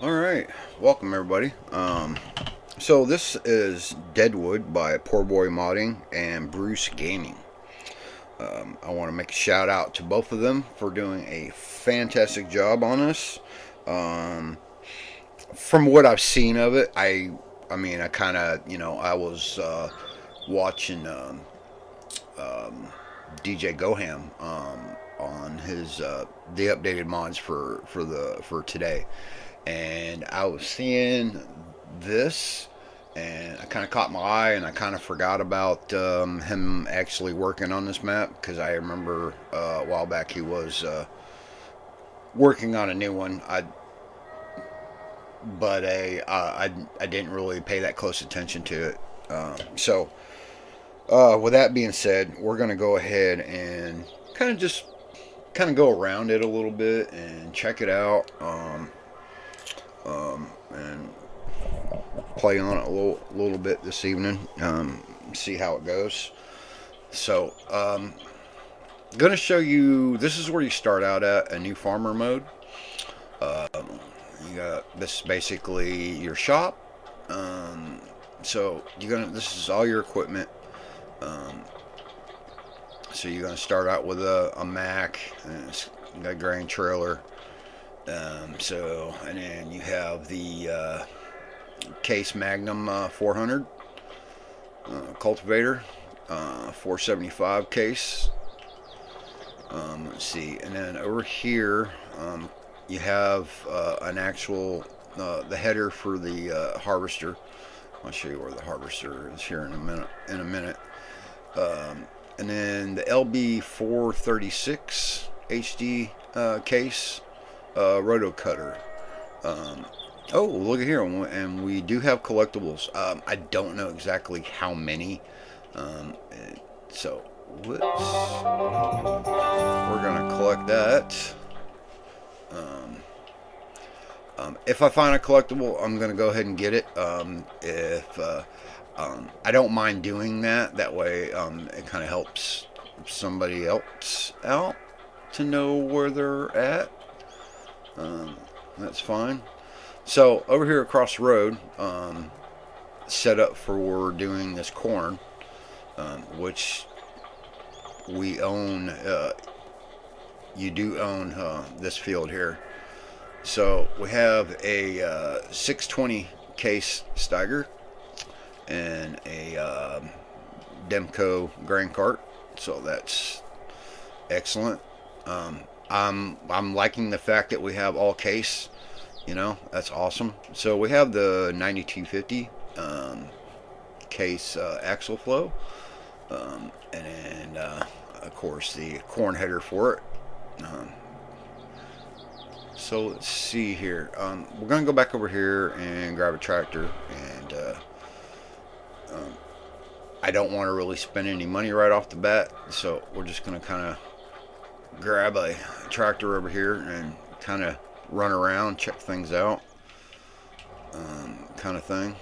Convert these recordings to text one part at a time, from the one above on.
Alright, welcome everybody. So this is Deadwood by Poor Boy Modding and Bruce Gaming. I want to make a shout out to both of them for doing a fantastic job on this. From what I've seen of it, I mean, I kind of, I was watching DJ Goham on his the updated mods for today, and I was seeing this, and I kind of caught my eye, and I kind of forgot about him actually working on this map, because I remember a while back he was working on a new one. I didn't really pay that close attention to it. With that being said, we're gonna go ahead and kind of go around it a little bit and check it out, and play on it a little bit this evening, see how it goes. So, gonna show you. This is where you start out at a new farmer mode. You got this is basically your shop. So this is all your equipment. So you're gonna start out with a Mac, and it's got a grain trailer. And then you have the Case Magnum 400 cultivator, 475 case. Let's see, and then over here you have an actual the header for the harvester. I'll show you where the harvester is here in a minute. And then the LB436 HD case roto cutter. Oh, look at here, and we do have collectibles. I don't know exactly how many. So we're gonna collect that. If I find a collectible, I'm gonna go ahead and get it. I don't mind doing that. That way, it kind of helps somebody else out to know where they're at. That's fine. So over here across the road, set up for doing this corn, which we own. You do own this field here. So we have a 620 case Steiger and a Demco grain cart. So that's excellent. I'm liking the fact that we have all case. That's awesome. So we have the 9250 case axle flow, and then of course the corn header for it. So let's see here. We're gonna go back over here and grab a tractor, and I don't want to really spend any money right off the bat, so we're just gonna kind of grab a tractor over here and kind of run around, check things out, kind of thing.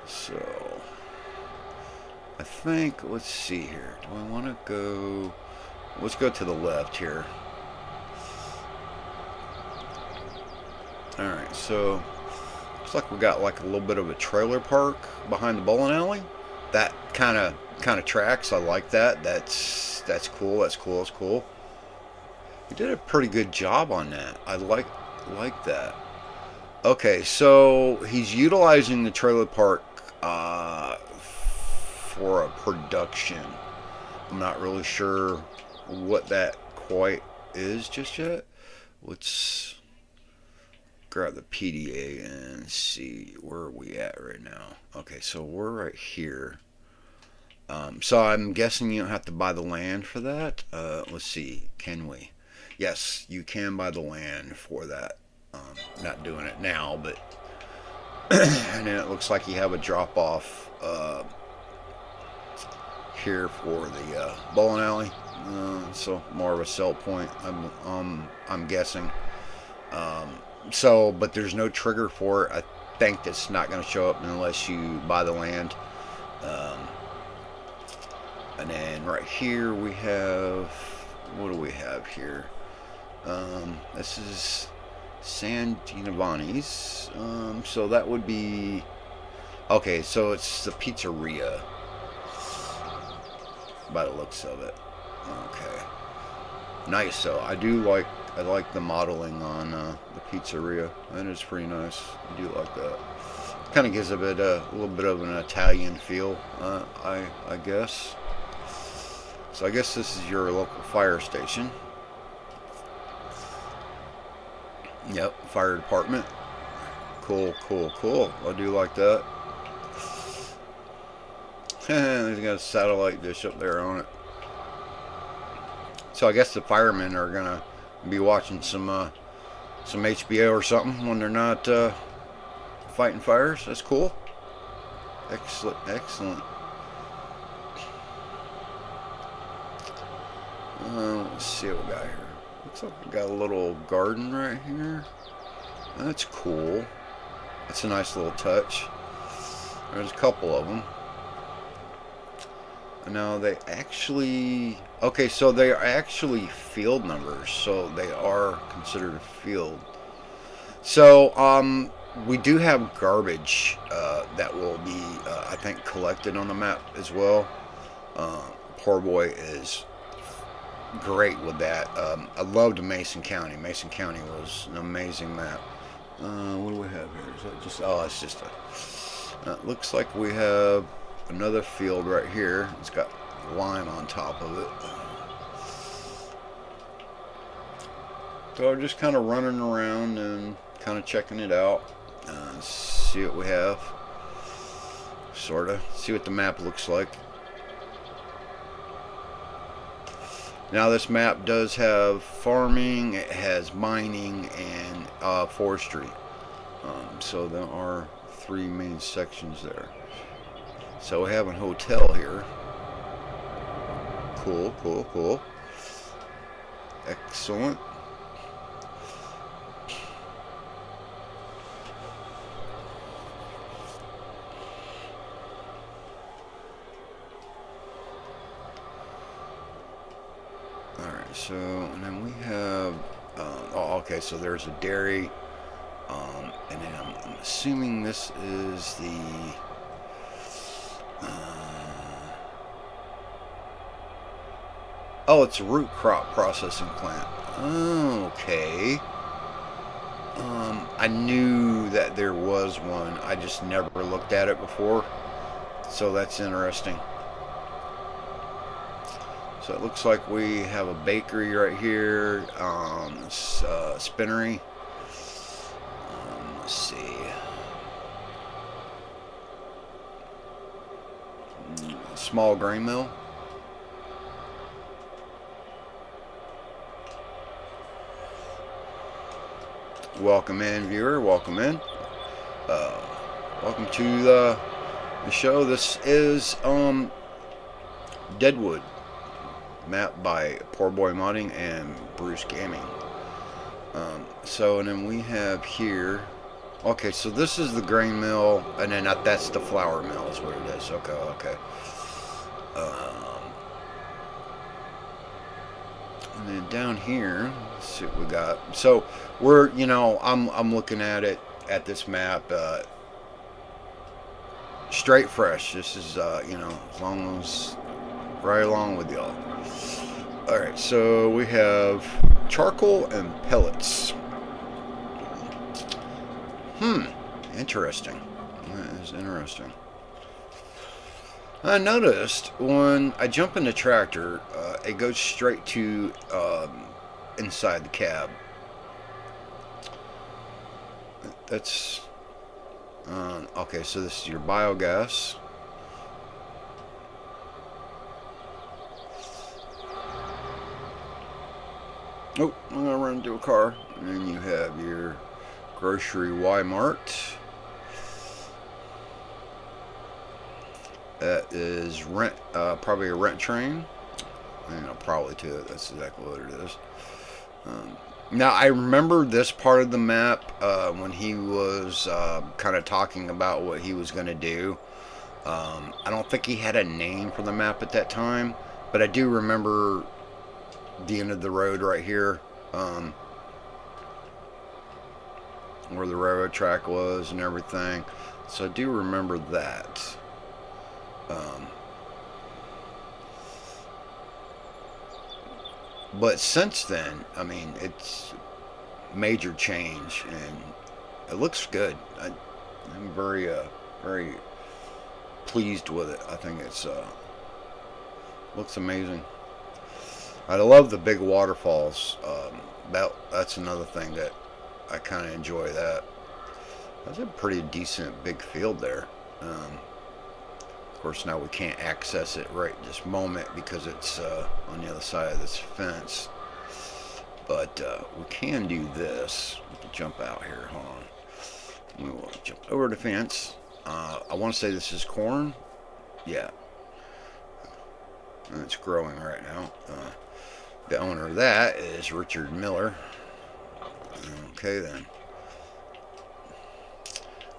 So I think, let's see here. Do I want to go? Let's go to the left here. Alright, so looks like we got like a little bit of a trailer park behind the bowling alley. That kind of tracks. I like that. That's cool. That's cool. You did a pretty good job on that. I like that. Okay, so he's utilizing the trailer park for a production. I'm not really sure what that quite is just yet. Let's grab the PDA and see where are we at right now. Okay, so we're right here. So I'm guessing you don't have to buy the land for that. Let's see, can we? Yes, you can buy the land for that. Not doing it now, but and then it looks like you have a drop off here for the bowling alley. So more of a sell point, I'm guessing. But there's no trigger for it. I think that's not going to show up unless you buy the land. And then right here we have, what do we have here? This is San Giovanni's. So that would be, okay, so it's the pizzeria by the looks of it. Okay, nice. So I like the modeling on the pizzeria. That is pretty nice. I do like that. Kind of gives a little bit of an Italian feel, I guess. So I guess this is your local fire station. Yep, fire department. Cool, cool, cool. I do like that. He's got a satellite dish up there on it. So I guess the firemen are gonna be watching some HBO or something when they're not fighting fires. That's cool. Excellent, excellent. Let's see what we got here. Looks like we got a little garden right here. That's cool. That's a nice little touch. There's a couple of them. Now they actually, okay, so they are actually field numbers, so they are considered a field. So we do have garbage that will be I think collected on the map as well. Poor Boy is great with that. I loved Mason County. Mason County was an amazing map. What do we have here? Is that just, oh, it's just a, looks like we have another field right here. It's got lime on top of it. So I'm just kind of running around and kind of checking it out. See what we have. Sort of. See what the map looks like. Now this map does have farming, it has mining, and forestry. So there are 3 main sections there. So we have a hotel here. Cool, cool, cool. Excellent. Alright, so, and then we have, oh, okay, so there's a dairy, and then I'm assuming this is the, oh, it's a root crop processing plant. Okay. I knew that there was one, I just never looked at it before, so that's interesting. So it looks like we have a bakery right here, spinnery. Let's see. Small grain mill. Welcome in, viewer. Welcome in. Welcome to the show. This is Deadwood. Map by Poor Boy Modding and Bruce Gaming. So, and then we have here, okay, so this is the grain mill, and then that's the flour mill is what it is. Okay, okay. And then down here, let's see what we got. So we're, you know, I'm looking at it, at this map, straight fresh. This is, you know, as long as, right along with y'all. Alright, so we have charcoal and pellets. Interesting. That is interesting. I noticed when I jump in the tractor, it goes straight to inside the cab. That's okay, so this is your biogas. Oh, I'm gonna run into a car. And then you have your grocery Y-Mart. That is rent, probably a rent train. You know, probably too. That's exactly what it is. Now I remember this part of the map when he was kind of talking about what he was gonna do. I don't think he had a name for the map at that time, but I do remember the end of the road right here, where the railroad track was and everything. So I do remember that. But since then, I mean, it's major change, and it looks good. I'm very pleased with it. I think it's looks amazing. I love the big waterfalls. That's another thing that I kind of enjoy. That's a pretty decent big field there. Of course, now we can't access it right this moment because it's on the other side of this fence. But we can do this. We can jump out here. Hold on. We will jump over the fence. I want to say this is corn. Yeah. And it's growing right now. The owner of that is Richard Miller. Okay then.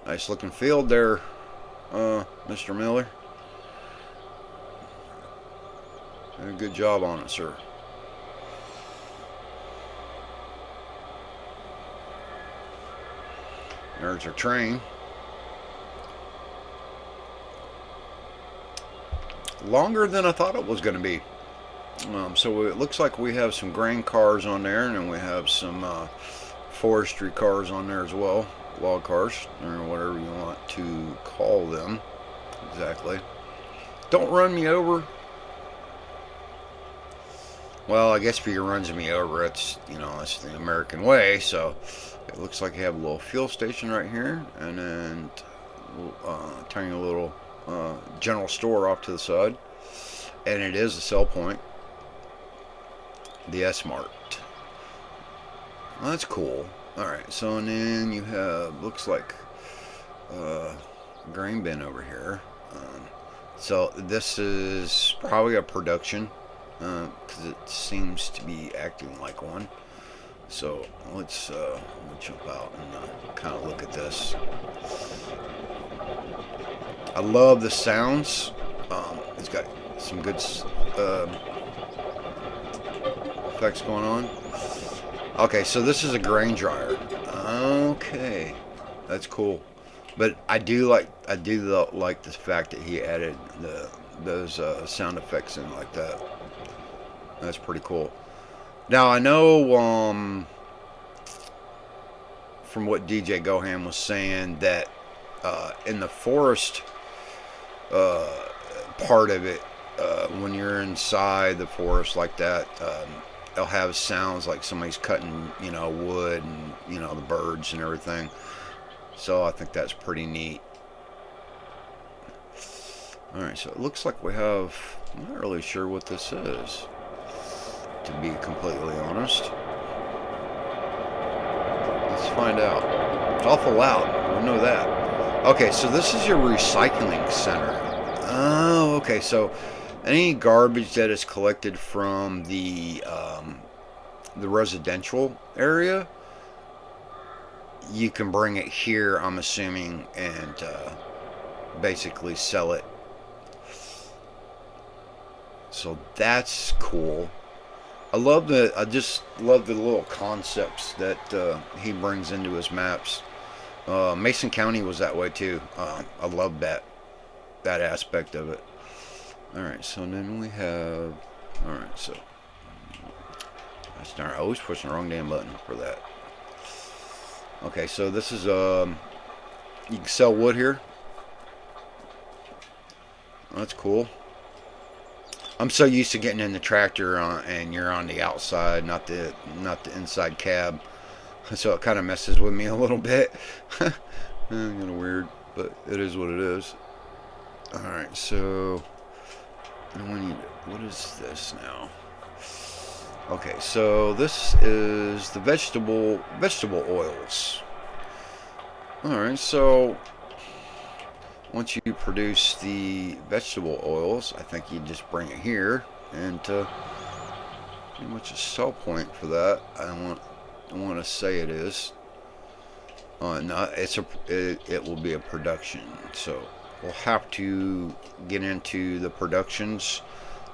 Nice looking field there, Mr. Miller. Did a good job on it, sir. There's our train. Longer than I thought it was going to be. So it looks like we have some grain cars on there, and then we have some forestry cars on there as well. Log cars, or whatever you want to call them. Exactly. Don't run me over. Well, I guess if he runs me over, it's, that's the American way. So it looks like you have a little fuel station right here, and then tiny little general store off to the side, and it is a sell point, the S-Mart. Well, that's cool. Alright, so and then you have, looks like grain bin over here. So this is probably a production, because it seems to be acting like one. So let's jump out and kind of look at this. I love the sounds. It's got some good effects going on. Okay, so this is a grain dryer. Okay, that's cool. But I do like the fact that he added those sound effects in like that. That's pretty cool. Now I know from what DJ Goham was saying that in the forest part of it, when you're inside the forest like that, they'll have sounds like somebody's cutting, wood and, the birds and everything. So I think that's pretty neat. Alright, so it looks like we have, I'm not really sure what this is, to be completely honest. Let's find out. It's awful loud, we know that. Okay, so this is your recycling center. Oh, okay, so any garbage that is collected from the residential area, you can bring it here, I'm assuming, and basically sell it. So that's cool. I just love the little concepts that he brings into his maps. Mason County was that way too. I love that aspect of it. Alright, so then we have... Alright, so... I always pushing the wrong damn button for that. Okay, so this is... you can sell wood here. That's cool. I'm so used to getting in the tractor and you're on the outside, not the inside cab. So it kind of messes with me a little bit. Kind of weird, but it is what it is. Alright, so... what is this now? Okay, so this is the vegetable oils. Alright, so once you produce the vegetable oils, I think you just bring it here, and pretty much a sell point for that. I don't want to say it is. No, it will be a production. So we'll have to get into the productions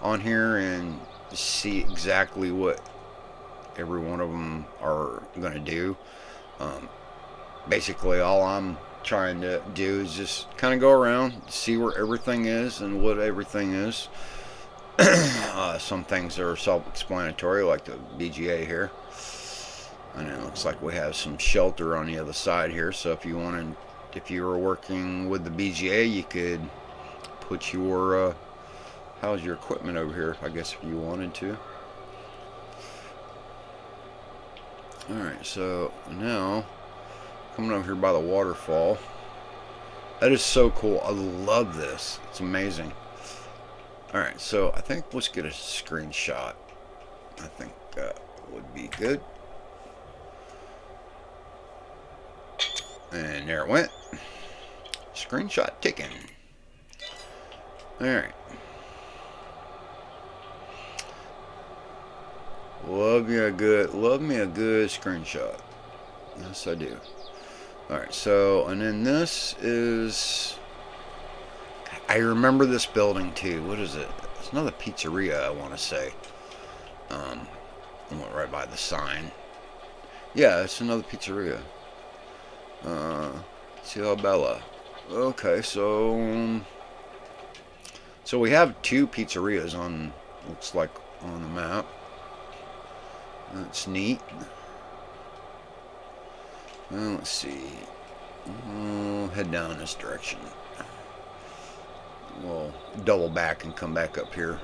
on here and see exactly what every one of them are going to do. Basically, all I'm trying to do is just kind of go around, see where everything is and what everything is. Some things are self-explanatory, like the BGA here. And it looks like we have some shelter on the other side here. So if you wanted, if you were working with the BGA, you could put your how's your equipment over here, I guess, if you wanted to. Alright, so now coming over here by the waterfall. That is so cool. I love this. It's amazing. Alright, so I think let's get a screenshot. I think that would be good. And there it went. Screenshot ticking. Alright. Love me a good screenshot. Yes, I do. Alright, so, and then this is, I remember this building too. What is it? It's another pizzeria, I want to say. I went right by the sign. Yeah, it's another pizzeria. Ciao Bella. Okay, so we have two pizzerias on, looks like, on the map. That's neat. Well, let's see. We'll head down this direction. We'll double back and come back up here.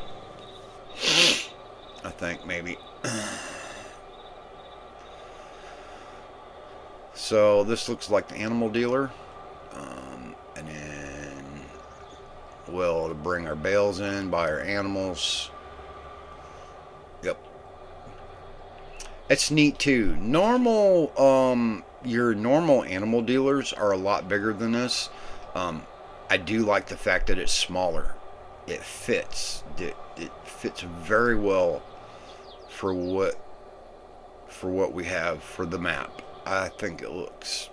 I think maybe. So this looks like the animal dealer. And then we'll bring our bales in, buy our animals. Yep. It's neat too. Normal, your normal animal dealers are a lot bigger than this. I do like the fact that it's smaller. It fits. It fits very well for what we have for the map. I think it looks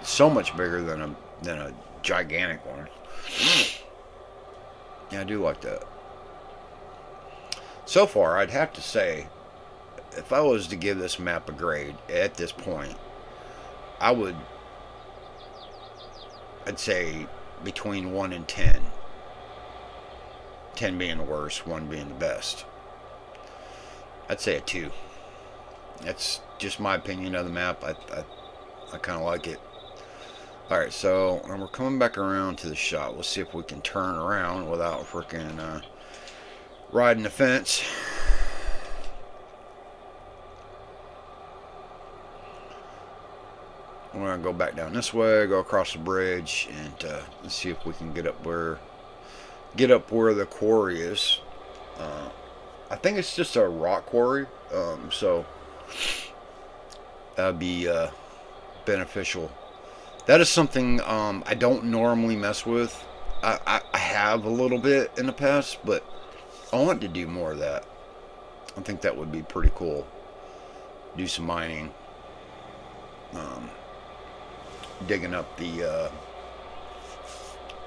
so much bigger than a gigantic one. Yeah, I do like that. So far, I'd have to say, if I was to give this map a grade at this point, I'd say between 1 and 10. 10 being the worst, 1 being the best. I'd say a 2. That's just my opinion of the map. I kind of like it. Alright, so we're coming back around to the shop. We'll see if we can turn around without freaking riding the fence. We're going to go back down this way, go across the bridge, and let's see if we can get up where the quarry is. I think it's just a rock quarry, so that would be beneficial. That is something I don't normally mess with. I have a little bit in the past, but I want to do more of that. I think that would be pretty cool. Do some mining. Digging up the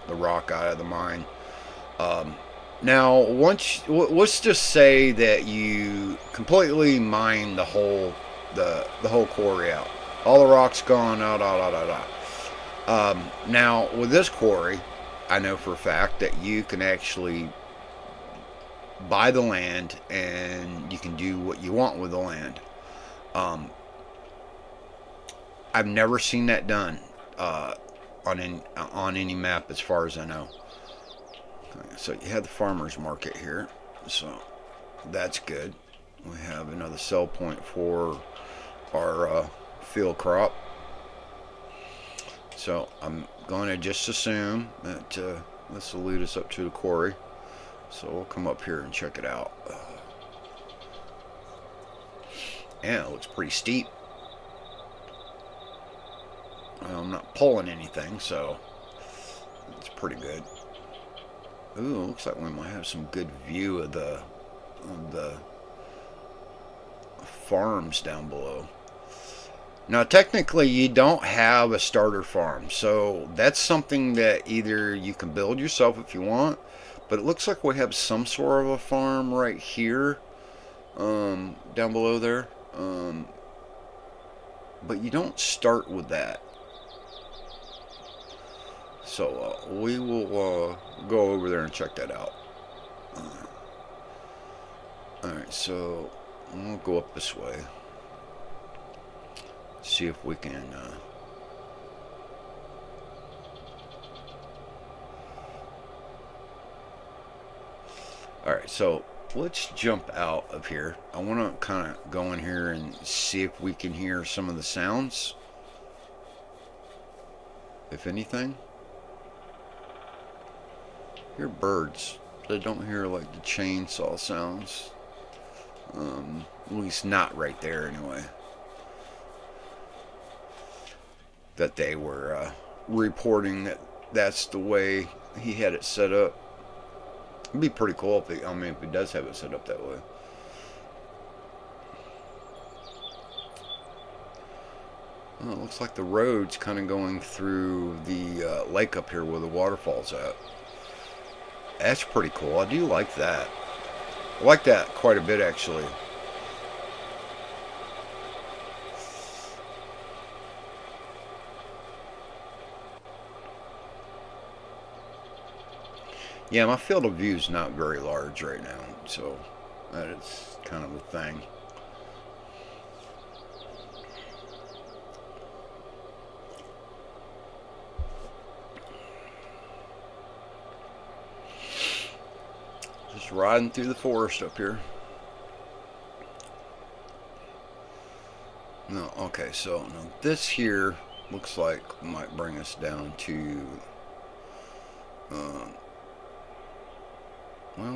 rock out of the mine. Now, let's just say that you completely mine the whole quarry out. All the rock's gone out. Now, with this quarry, I know for a fact that you can actually buy the land and you can do what you want with the land. I've never seen that done on any map as far as I know. Okay, so you have the farmer's market here, so that's good. We have another sell point for our field crop. So I'm going to just assume that this will lead us up to the quarry. So we'll come up here and check it out. Yeah, it looks pretty steep. Well, I'm not pulling anything, so it's pretty good. Ooh, looks like we might have some good view of the farms down below. Now, technically, you don't have a starter farm, so that's something that either you can build yourself if you want, but it looks like we have some sort of a farm right here, down below there, but you don't start with that. So we will go over there and check that out. Alright, so we'll go up this way. See if we can alright, so let's jump out of here. I want to kind of go in here and see if we can hear some of the sounds, if anything. Hear birds. I don't hear like the chainsaw sounds. At least not right there anyway. That they were reporting that that's the way he had it set up. It'd be pretty cool if if he does have it set up that way. Well, it looks like the road's kind of going through the lake up here where the waterfall's at. That's pretty cool. I do like that. I like that quite a bit, actually. Yeah, my field of view is not very large right now, so that is kind of the thing. Just riding through the forest up here. No, okay, so now this here looks like might bring us down to, well,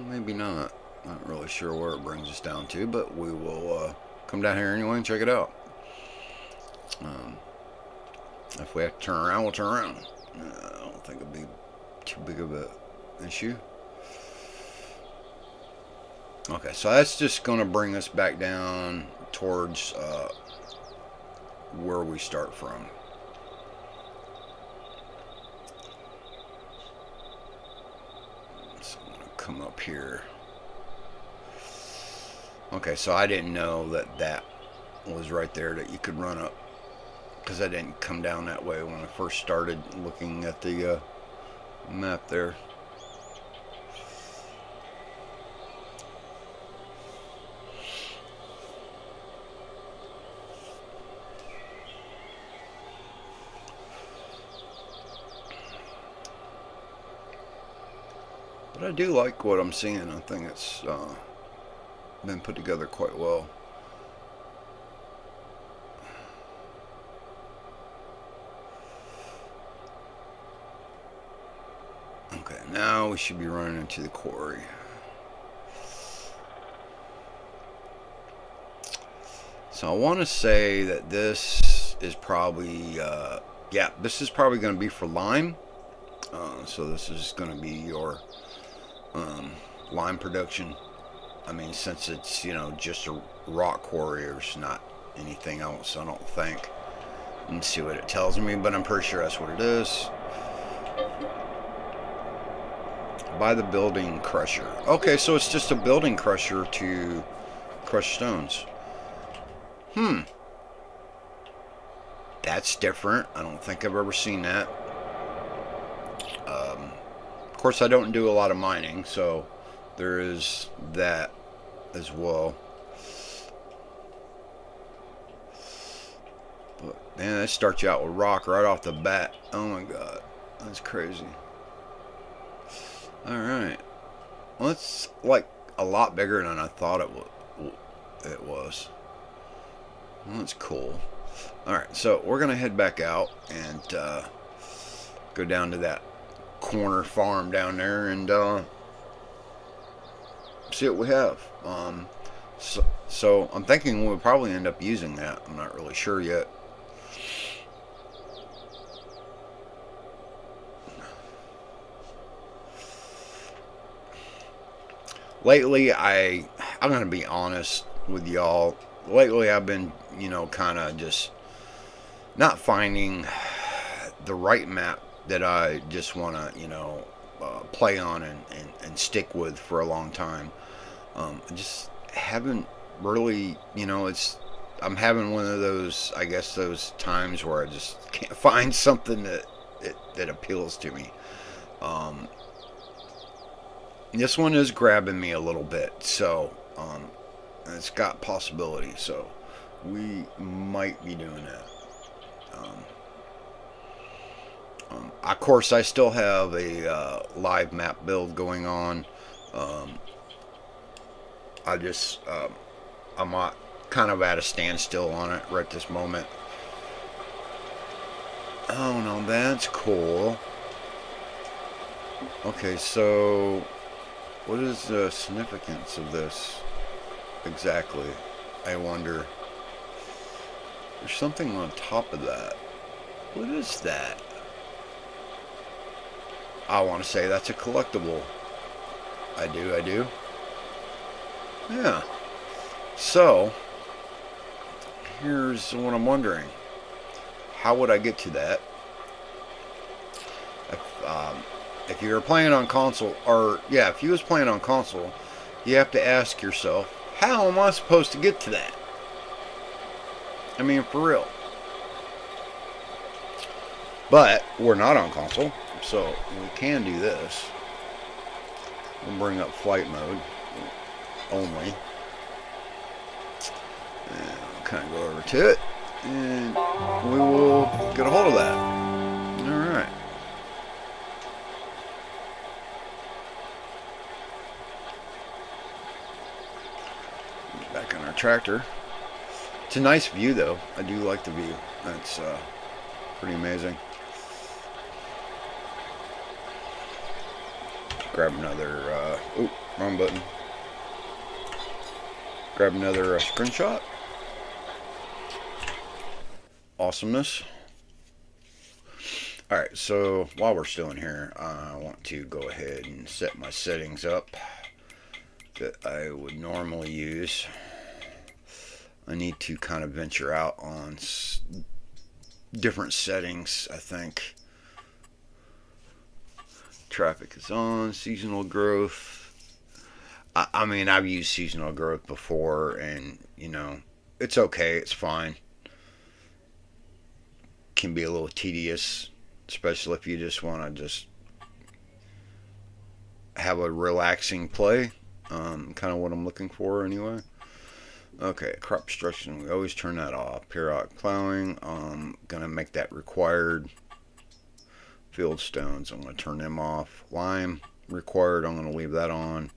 maybe not. Not really sure where it brings us down to, but we will come down here anyway and check it out. If we have to turn around, we'll turn around. I don't think it'd be too big of an issue. Okay, so that's just going to bring us back down towards where we start from. So I'm going to come up here. Okay, so I didn't know that that was right there that you could run up, because I didn't come down that way when I first started looking at the map there. But I do like what I'm seeing. I think it's been put together quite well. Okay, now we should be running into the quarry. So I want to say that this is probably, yeah, this is probably going to be for lime. So this is going to be your lime production. I mean, since it's, you know, just a rock quarry, there's not anything else, I don't think. Let's see what it tells me, but I'm pretty sure that's what it is. By the building crusher. Okay, so it's just a building crusher to crush stones. That's different. I don't think I've ever seen that. Of course, I don't do a lot of mining, so there is that as well. But man, that starts you out with rock right off the bat. Oh my god, that's crazy. Alright. Well, it's like a lot bigger than I thought it was. Well, that's cool. Alright, so we're going to head back out and go down to that corner farm down there and see what we have. So I'm thinking we'll probably end up using that. I'm not really sure yet. Lately, I'm going to be honest with y'all. Lately, I've been, you know, kind of just not finding the right map that I just want to, play on and stick with for a long time. I just haven't really, I'm having one of those, I guess, those times where I just can't find something that appeals to me. Um, this one is grabbing me a little bit, so it's got possibility, so we might be doing that. Of course, I still have a live map build going on. Um, I just I'm kind of at a standstill on it right this moment. Oh no, that's cool. Okay, so what is the significance of this exactly? I wonder. There's something on top of that. What is that? I want to say that's a collectible. I do. Yeah. So, here's what I'm wondering. How would I get to that? If you were playing on console, if you was playing on console, you have to ask yourself, how am I supposed to get to that? I mean, for real. But we're not on console, so we can do this. We'll bring up flight mode only. And we'll kind of go over to it, and we will get a hold of that. Alright. Back on our tractor. It's a nice view, though. I do like the view. That's pretty amazing. Grab another, wrong button. Grab another screenshot. Awesomeness. Alright, so while we're still in here, I want to go ahead and set my settings up that I would normally use. I need to kind of venture out on different settings, I think. Traffic is on, seasonal growth. I mean, I've used seasonal growth before, and, it's okay, it's fine. Can be a little tedious, especially if you just want to just have a relaxing play. Kind of what I'm looking for anyway. Okay, crop destruction, we always turn that off. Periodic plowing, gonna make that required. Field stones, I'm gonna turn them off. Lime, required, I'm gonna leave that on.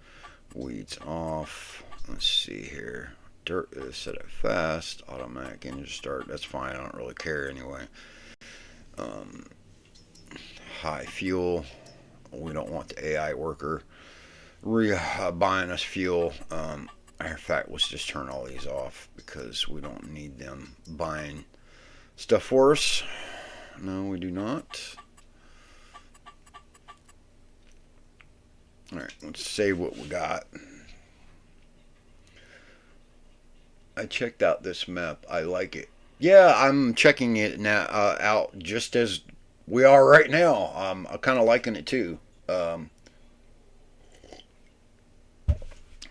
Weeds off. Let's see here. Dirt is set at fast. Automatic engine start, that's fine, I don't really care anyway. High fuel, we don't want the AI worker buying us fuel. In fact, let's just turn all these off because we don't need them buying stuff for us. No, we do not. Alright, let's save what we got. I checked out this map. I like it. Yeah, I'm checking it now out just as we are right now. I'm kind of liking it too.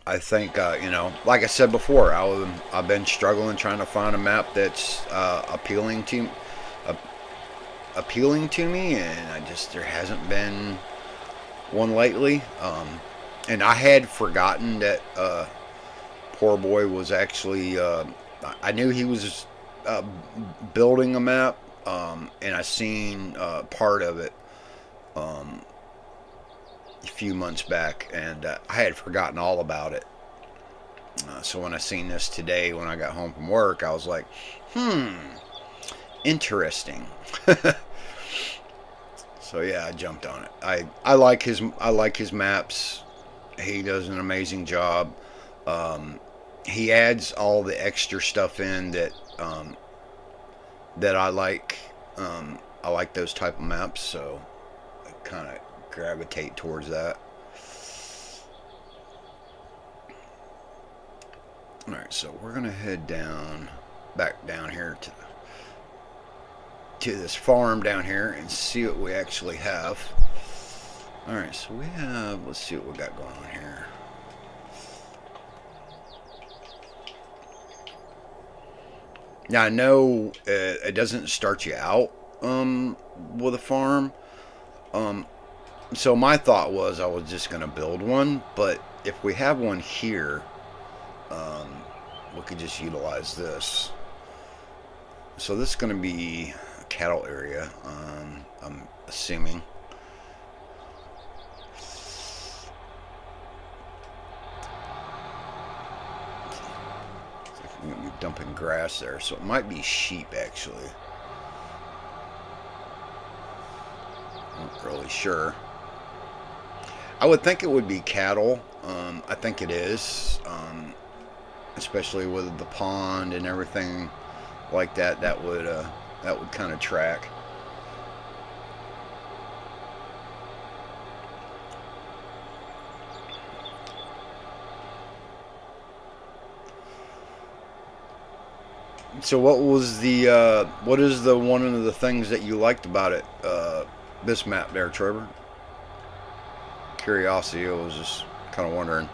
I think, like I said before, I've been struggling trying to find a map that's appealing to me, and there hasn't been one lately. And I had forgotten that poor boy was actually. I knew he was building a map, and I seen part of it. A few months back, and I had forgotten all about it. So when I seen this today, when I got home from work, I was like, interesting. So yeah, I jumped on it. I like his maps. He does an amazing job. He adds all the extra stuff in that I like. I like those type of maps, so I kind of gravitate towards that. Alright, so we're gonna head back down here to to this farm down here and see what we actually have. Alright, so we have, let's see what we got going on here. Now I know it doesn't start you out with a farm. So my thought was I was just going to build one, but if we have one here, we could just utilize this. So this is going to be a cattle area, I'm assuming. I'm going to be dumping grass there, so it might be sheep actually. I'm not really sure. I would think it would be cattle. I think it is, especially with the pond and everything like that. That would kind of track. So what was the what is the one of the things that you liked about it, this map there, Trevor? Curiosity, I was just kind of wondering.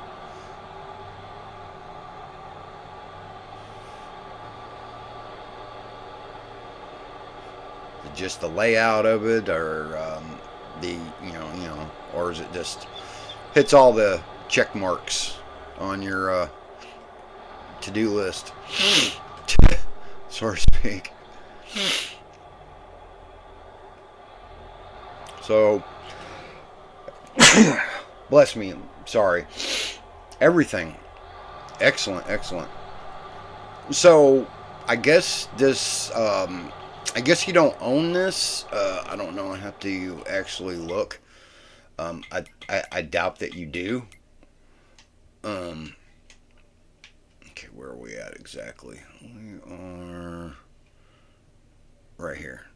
Just the layout of it, or the you know, or is it just hits all the check marks on your to-do list, so to speak? So, bless me, sorry. Everything, excellent, excellent. So, I guess this, I guess you don't own this. I don't know. I have to actually look. I doubt that you do. Okay, where are we at exactly? We are right here.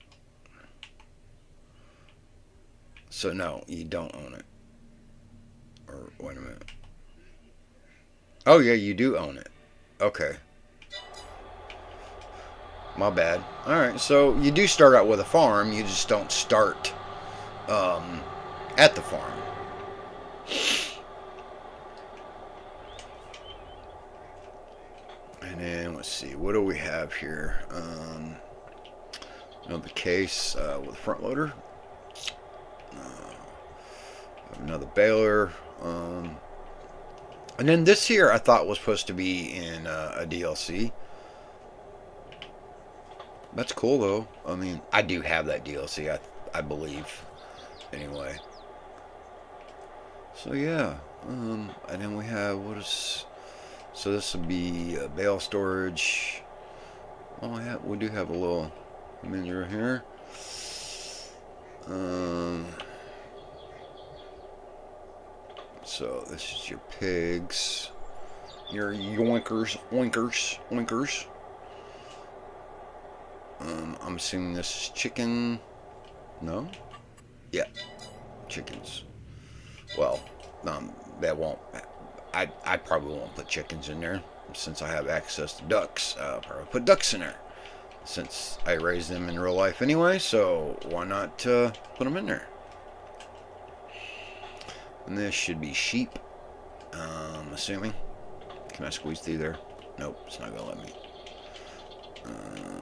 So no, you don't own it. Or wait a minute. Oh yeah, you do own it. Okay. My bad. Alright, so you do start out with a farm, you just don't start at the farm. And then, let's see, what do we have here? Another case with a front loader. Another baler. And then this here I thought was supposed to be in a DLC. That's cool though. I mean, I do have that DLC, I believe. Anyway. So yeah. And then we have, what is... So this would be bale storage. Oh, we do have a little menu here. So this is your pigs. Your yoinkers, oinkers. I'm assuming this is chicken. No? Yeah. Chickens. Well, that won't... I probably won't put chickens in there. Since I have access to ducks, I'll probably put ducks in there. Since I raise them in real life anyway, so why not put them in there? And this should be sheep. Assuming. Can I squeeze through there? Nope, it's not gonna let me.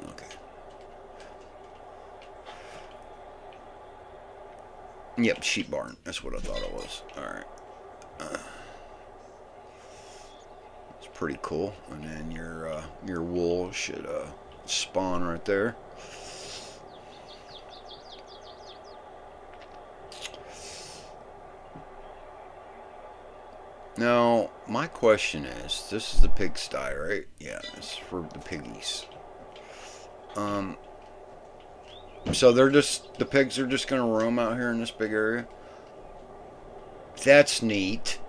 Okay. Yep, sheep barn. That's what I thought it was. Alright. It's pretty cool. And then your wool should spawn right there. Now, my question is, this is the pigsty, right? Yeah, this is for the piggies. So the pigs are just gonna roam out here in this big area? That's neat.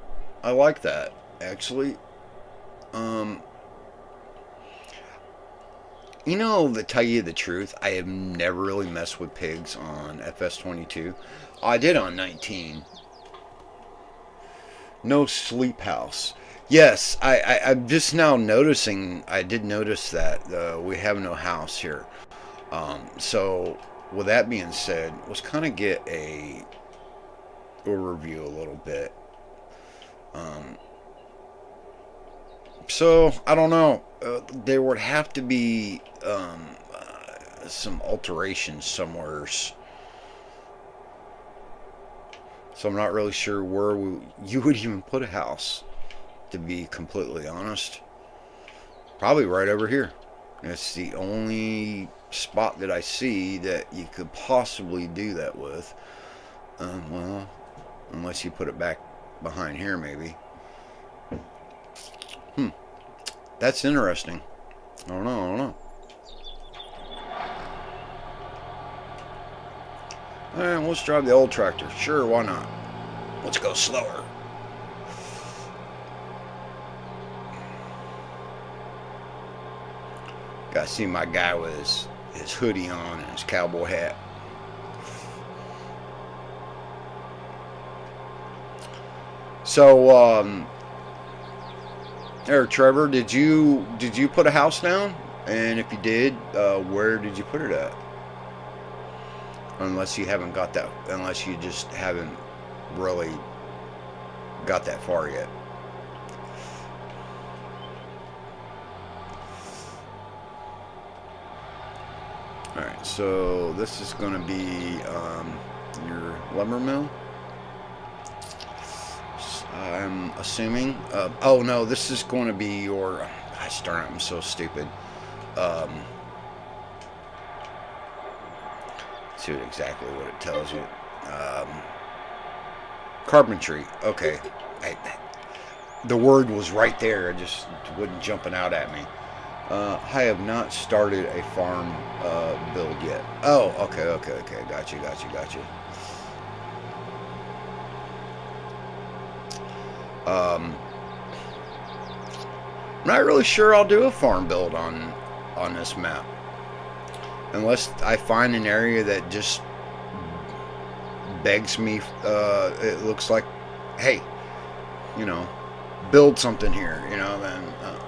I like that, actually. You know, to tell you the truth, I have never really messed with pigs on fs22. I did on 19. No sleep house. Yes, I'm just now noticing, I did notice that we have no house here. So with that being said, let's kind of get a overview a little bit. So I don't know. There would have to be some alterations somewheres. So I'm not really sure where you would even put a house, to be completely honest. Probably right over here. It's the only spot that I see that you could possibly do that with. Well, unless you put it back behind here, maybe. That's interesting. I don't know. Alright, let's drive the old tractor. Sure, why not? Let's go slower. Gotta see my guy with his hoodie on and his cowboy hat. So, there, Trevor, did you put a house down? And if you did, where did you put it at? Unless you haven't got that, unless you just haven't really got that far yet. Alright, so this is going to be your lumber mill. I'm assuming. Oh no, this is going to be your. Gosh darn it, I'm so stupid. See exactly what it tells you. Carpentry. Okay. The word was right there. It just wasn't jumping out at me. I have not started a farm build yet. Oh, okay. Got you. I'm not really sure I'll do a farm build on this map. Unless I find an area that just begs me, it looks like, hey, you know, build something here, you know, then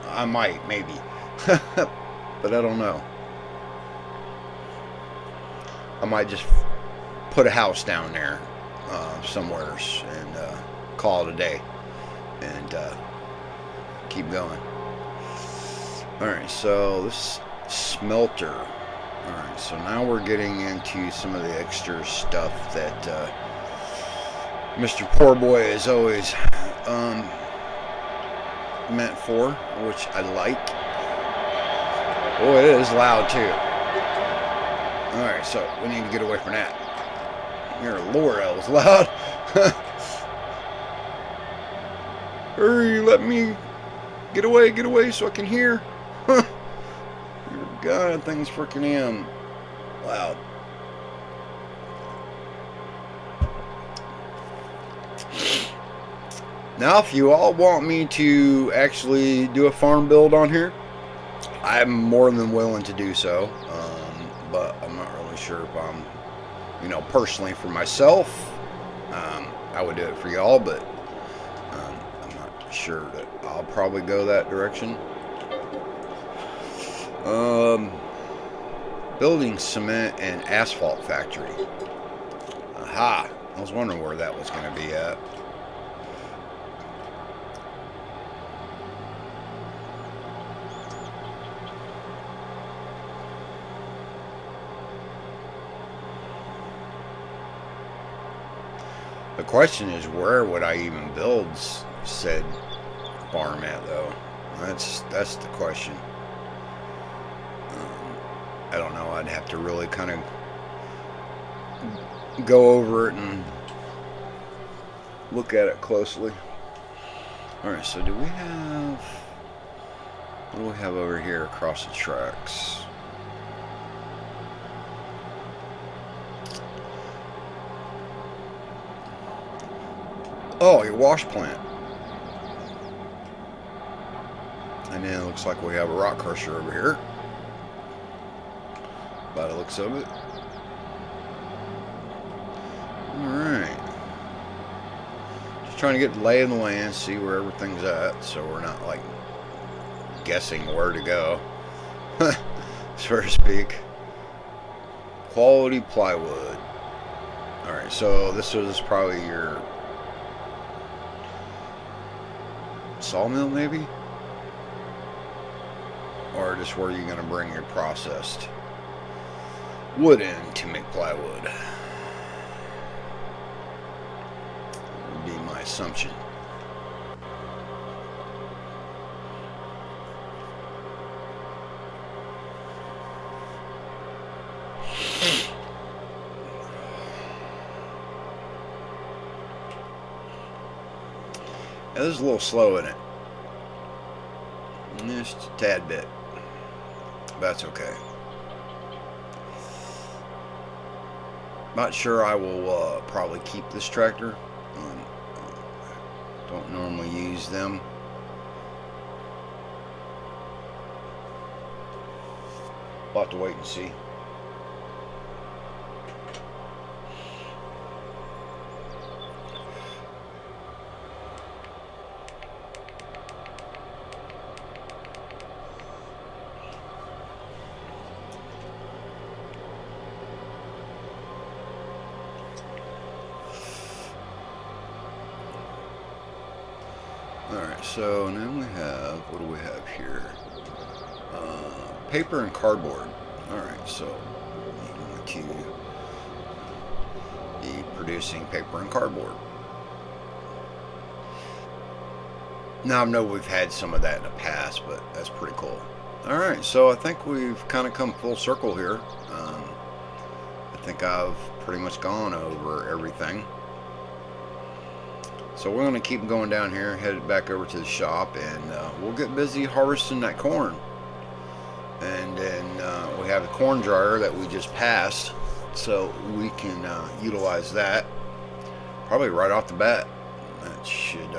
I might, maybe. But I don't know. I might just put a house down there somewheres and call it a day and keep going. Alright, so this smelter. Alright, so now we're getting into some of the extra stuff that Mr. Poor Boy is always meant for, which I like. Oh, it is loud too. Alright, so we need to get away from that. Your Lord, that was loud. Hurry, let me get away so I can hear. God, that thing's freaking loud. Now, if you all want me to actually do a farm build on here, I'm more than willing to do so. But I'm not really sure if I'm, you know, personally for myself, I would do it for y'all, but I'm not sure that I'll probably go that direction. Building cement and asphalt factory. Aha! I was wondering where that was going to be at. The question is, where would I even build said farm at, though? That's the question. I don't know. I'd have to really kind of go over it and look at it closely. Alright, so do we have... what do we have over here across the tracks? Oh, your wash plant. And then it looks like we have a rock crusher over here. By the looks of it. Alright. Just trying to get the lay of the land, see where everything's at, so we're not like guessing where to go. So to speak. Quality plywood. Alright, so this is probably your sawmill, maybe? Or just where you're going to bring your processed wood in to make plywood. Would be my assumption. Yeah, this is a little slow in it. Just a tad bit. That's okay. Not sure I will probably keep this tractor. Don't normally use them. We'll have to wait and see. Alright, so now we have, what do we have here? Paper and cardboard. Alright, so I'm going to be producing paper and cardboard. Now I know we've had some of that in the past, but that's pretty cool. Alright, so I think we've kind of come full circle here. I think I've pretty much gone over everything. So we're going to keep going down here, head back over to the shop, and we'll get busy harvesting that corn. And then we have the corn dryer that we just passed, so we can utilize that probably right off the bat. That should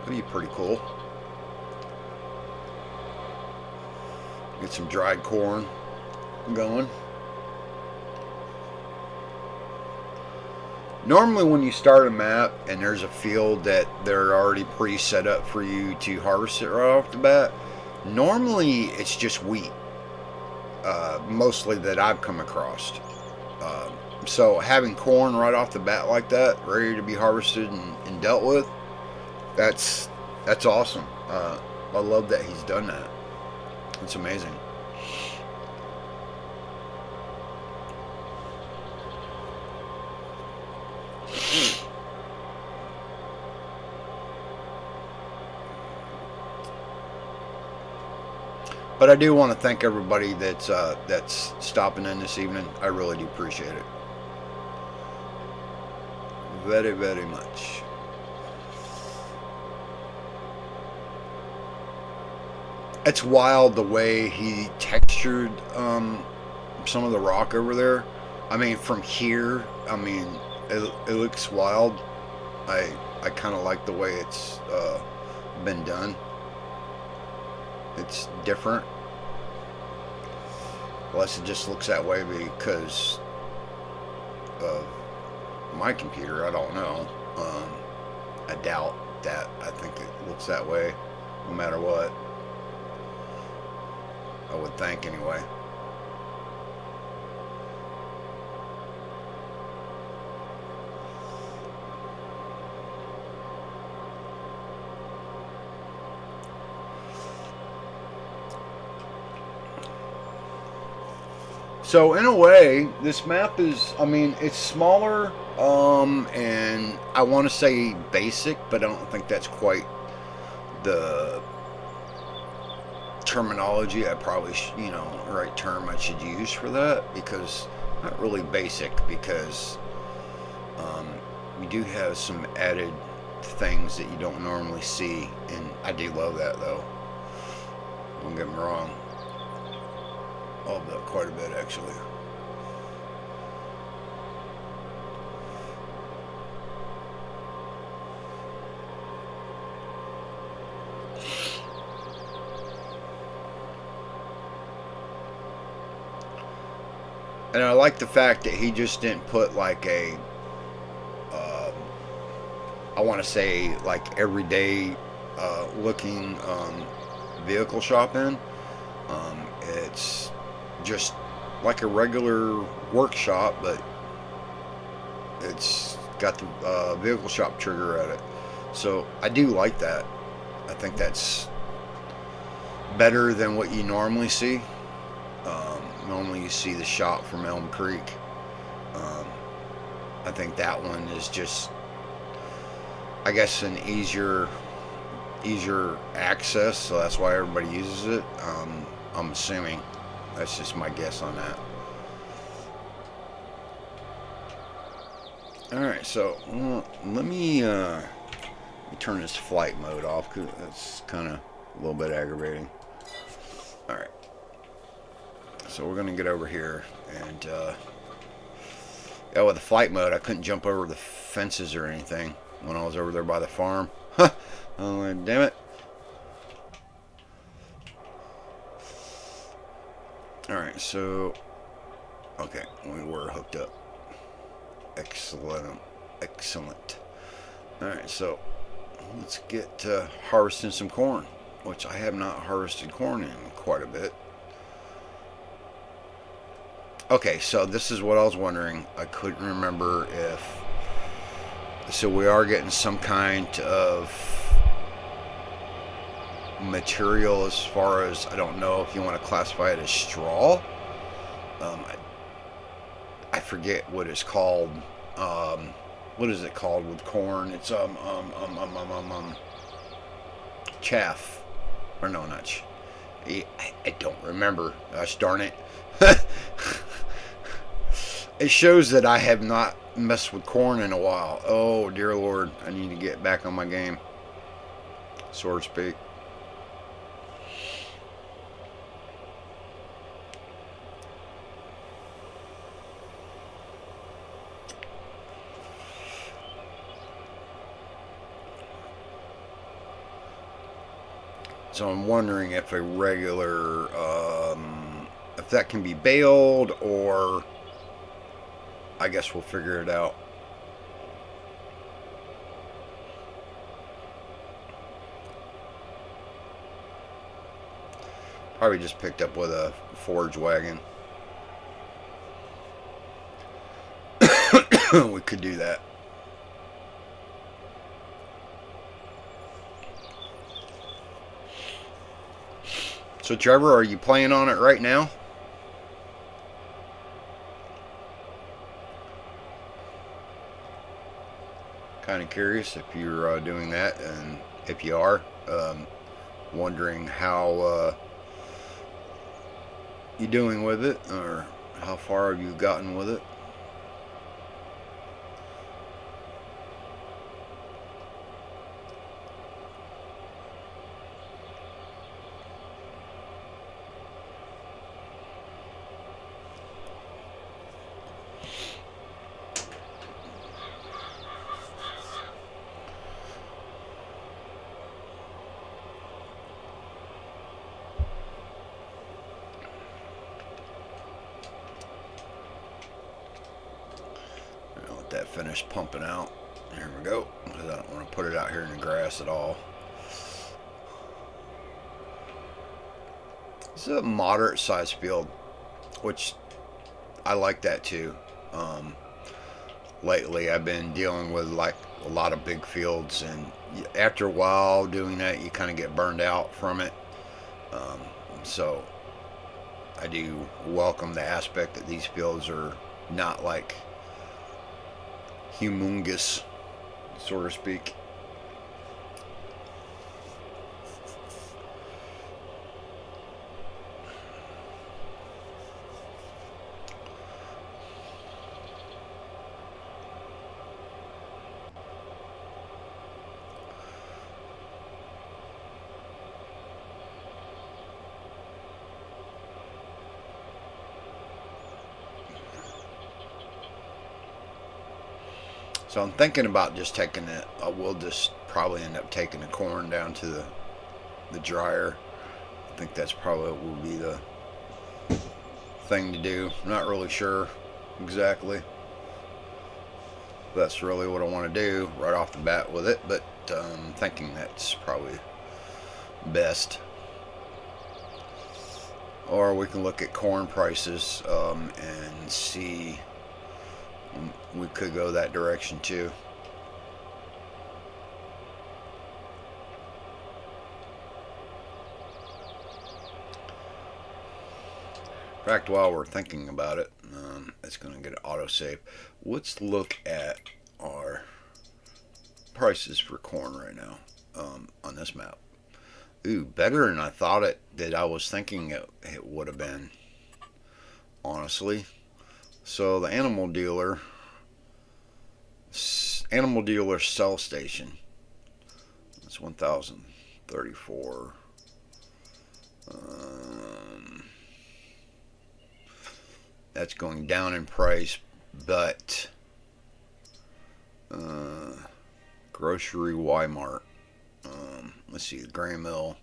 be pretty cool. Get some dried corn going. Normally when you start a map and there's a field that they're already pre-set up for you to harvest it right off the bat, normally it's just wheat, mostly that I've come across. So having corn right off the bat like that, ready to be harvested and dealt with, that's awesome. I love that he's done that. It's amazing. But I do want to thank everybody that's stopping in this evening. I really do appreciate it. Very, very much. It's wild the way he textured some of the rock over there. I mean, from here, I mean, it looks wild. I kind of like the way it's been done. It's different. Unless it just looks that way because of my computer. I don't know. I doubt that. I think it looks that way no matter what. I would think anyway. So in a way, this map is, I mean, it's smaller, and I want to say basic, but I don't think that's quite the terminology I probably, right term I should use for that, because not really basic, because we do have some added things that you don't normally see, and I do love that though. Don't get me wrong. Love that quite a bit, actually. And I like the fact that he just didn't put like a, I want to say like everyday looking vehicle shop in. It's just like a regular workshop, but it's got the vehicle shop trigger at it. So I do like that. I think that's better than what you normally see. Normally you see the shop from Elm Creek. I think that one is just, I guess, an easier access, so that's why everybody uses it. I'm assuming. That's just my guess on that. Alright, so let me turn this flight mode off, because that's kind of a little bit aggravating. Alright, so we're going to get over here, and yeah, with the flight mode I couldn't jump over the fences or anything when I was over there by the farm. Oh, damn it. Alright, so okay, we were hooked up. Excellent. Alright, so let's get harvesting some corn, which I have not harvested corn in quite a bit. Okay, so this is what I was wondering. I couldn't remember if, so we are getting some kind of material, as far as, I don't know if you want to classify it as straw. I forget what it's called. What is it called with corn? It's chaff, or no, not. I don't remember. Gosh darn it! It shows that I have not messed with corn in a while. Oh dear Lord, I need to get back on my game, so to speak. So I'm wondering if a regular, if that can be baled, or I guess we'll figure it out. Probably just picked up with a forage wagon. We could do that. So Trevor, are you playing on it right now? Kind of curious if you're doing that, and if you are, wondering how you're doing with it, or how far have you gotten with it. That finished pumping out. Here we go, because I don't want to put it out here in the grass at all. It's a moderate sized field, which I like that too. Lately I've been dealing with like a lot of big fields, and after a while doing that you kind of get burned out from it. So I do welcome the aspect that these fields are not like humongous, so to speak. So I'm thinking about just taking it. I will just probably end up taking the corn down to the dryer. I think that's probably what will be the thing to do. I'm not really sure exactly. That's really what I want to do right off the bat with it, but I'm thinking that's probably best. or we can look at corn prices and see. We could go that direction too. In fact, while we're thinking about it, it's going to get an autosave. Let's look at our prices for corn right now on this map. Ooh, better than I thought that I was thinking it would have been, honestly. So the animal dealer sell station, that's 1,034. That's going down in price, but grocery Walmart. Let's see, the grain mill.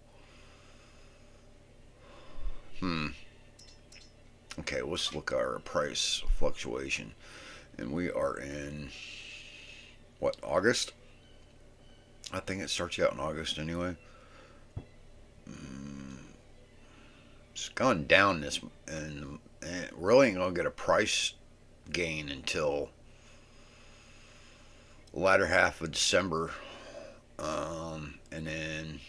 Okay, let's look at our price fluctuation, and we are in what, August? I think it starts out in August anyway. It's gone down this, and it really ain't gonna get a price gain until the latter half of December, and then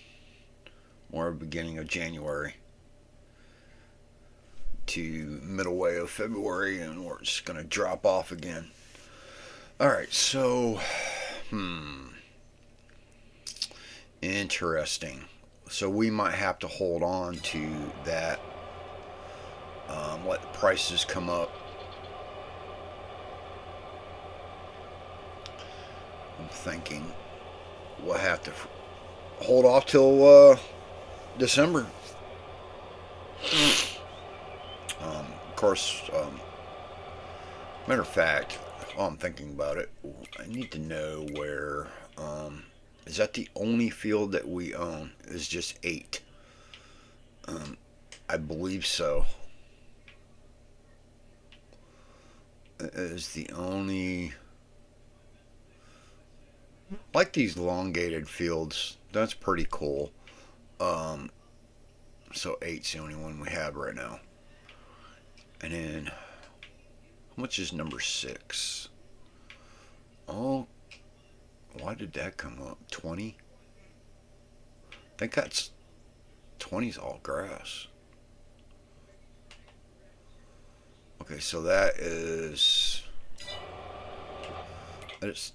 more beginning of January to middle way of February, and we're just gonna drop off again. All right, so interesting. So we might have to hold on to that. Let the prices come up. I'm thinking we'll have to hold off till December. Of course, matter of fact, while I'm thinking about it, I need to know where. Is that the only field that we own? Is just 8? I believe so. It is the only. Like these elongated fields, that's pretty cool. So 8's the only one we have right now. And then, how much is number 6? Oh, why did that come up? 20? I think that's 20's all grass. Okay, so that is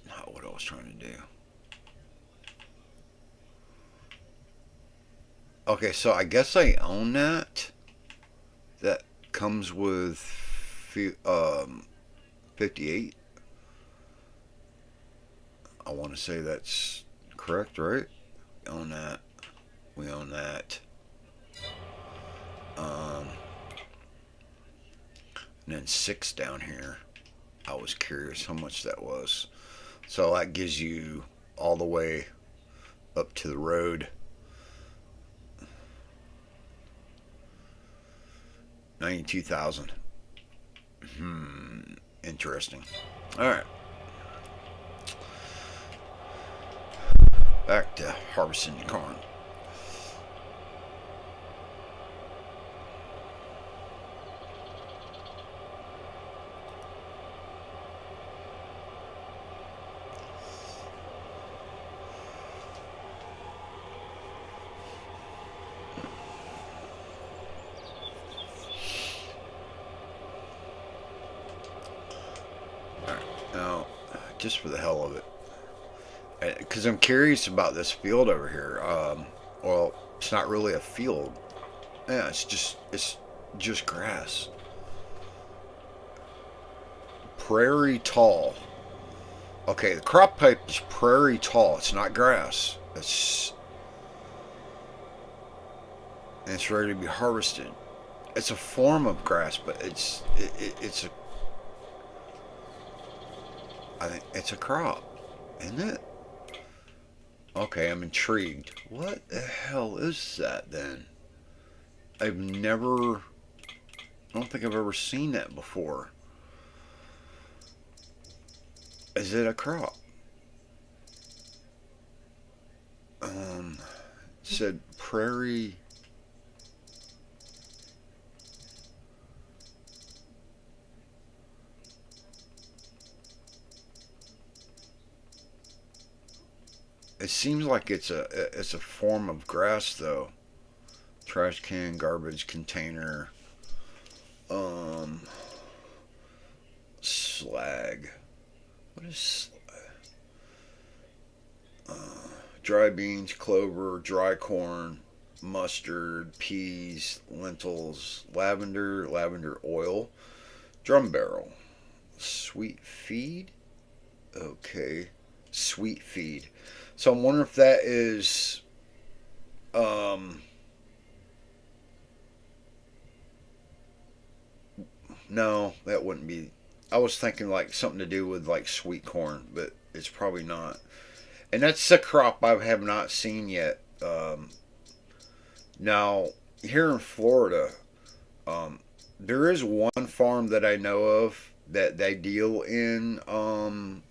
not what I was trying to do. Okay, so I guess I own that. That comes with 58. I want to say that's correct, right? We own that. We own that. And then 6 down here. I was curious how much that was. So that gives you all the way up to the road. 92,000. Interesting. All right. Back to harvesting the corn. Now, just for the hell of it, because I'm curious about this field over here. Well, it's not really a field. Yeah, it's just grass. Prairie tall. Okay, the crop type is prairie tall. It's not grass. It's ready to be harvested. It's a form of grass, but it's a. I think it's a crop, isn't it? Okay, I'm intrigued. What the hell is that then? I don't think I've ever seen that before. Is it a crop? It said prairie. It seems like it's a form of grass though. Trash can, garbage container, um, slag. What is dry beans, clover, dry corn, mustard, peas, lentils, lavender oil, drum barrel, sweet feed. Okay, sweet feed. So I'm wondering if that is um no, that wouldn't be. I was thinking like something to do with like sweet corn, but it's probably not. And that's a crop I have not seen yet. Now here in Florida, um, there is one farm that I know of that they deal in um,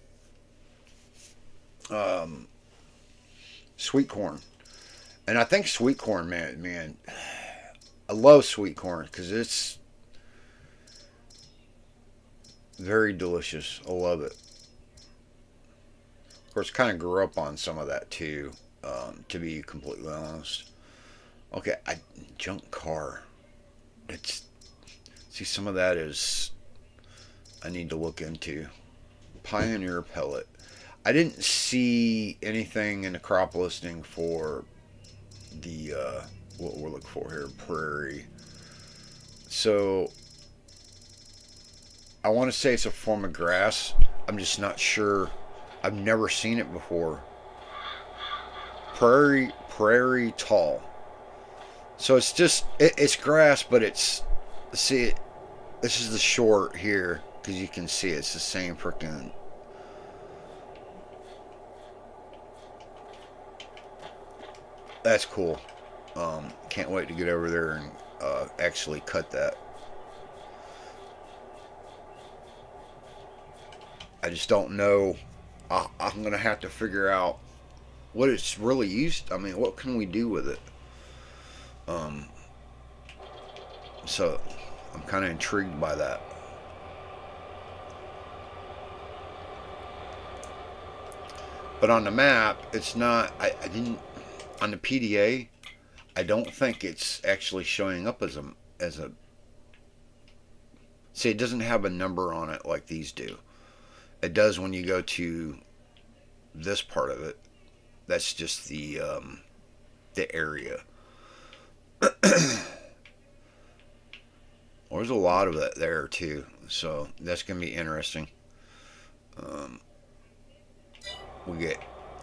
sweet corn, and I think sweet corn, man, I love sweet corn because it's very delicious. I love it. Of course, kind of grew up on some of that too. To be completely honest. Okay, junk car. It's see some of that is I need to look into. Pioneer pellet. I didn't see anything in the crop listing for the what we're looking for here, prairie. So I want to say it's a form of grass. I'm just not sure. I've never seen it before. Prairie tall. So it's just it's grass, but it's see it. This is the short here because you can see it's the same freaking. That's cool. Can't wait to get over there and actually cut that. I just don't know. I'm gonna have to figure out what it's really used. I mean, what can we do with it? Um, so I'm kind of intrigued by that. But on the map, it's not. I didn't on the PDA. I don't think it's actually showing up as a. See, it doesn't have a number on it like these do. It does when you go to this part of it. That's just the area. There's a lot of it there too, so that's gonna be interesting. Um, we get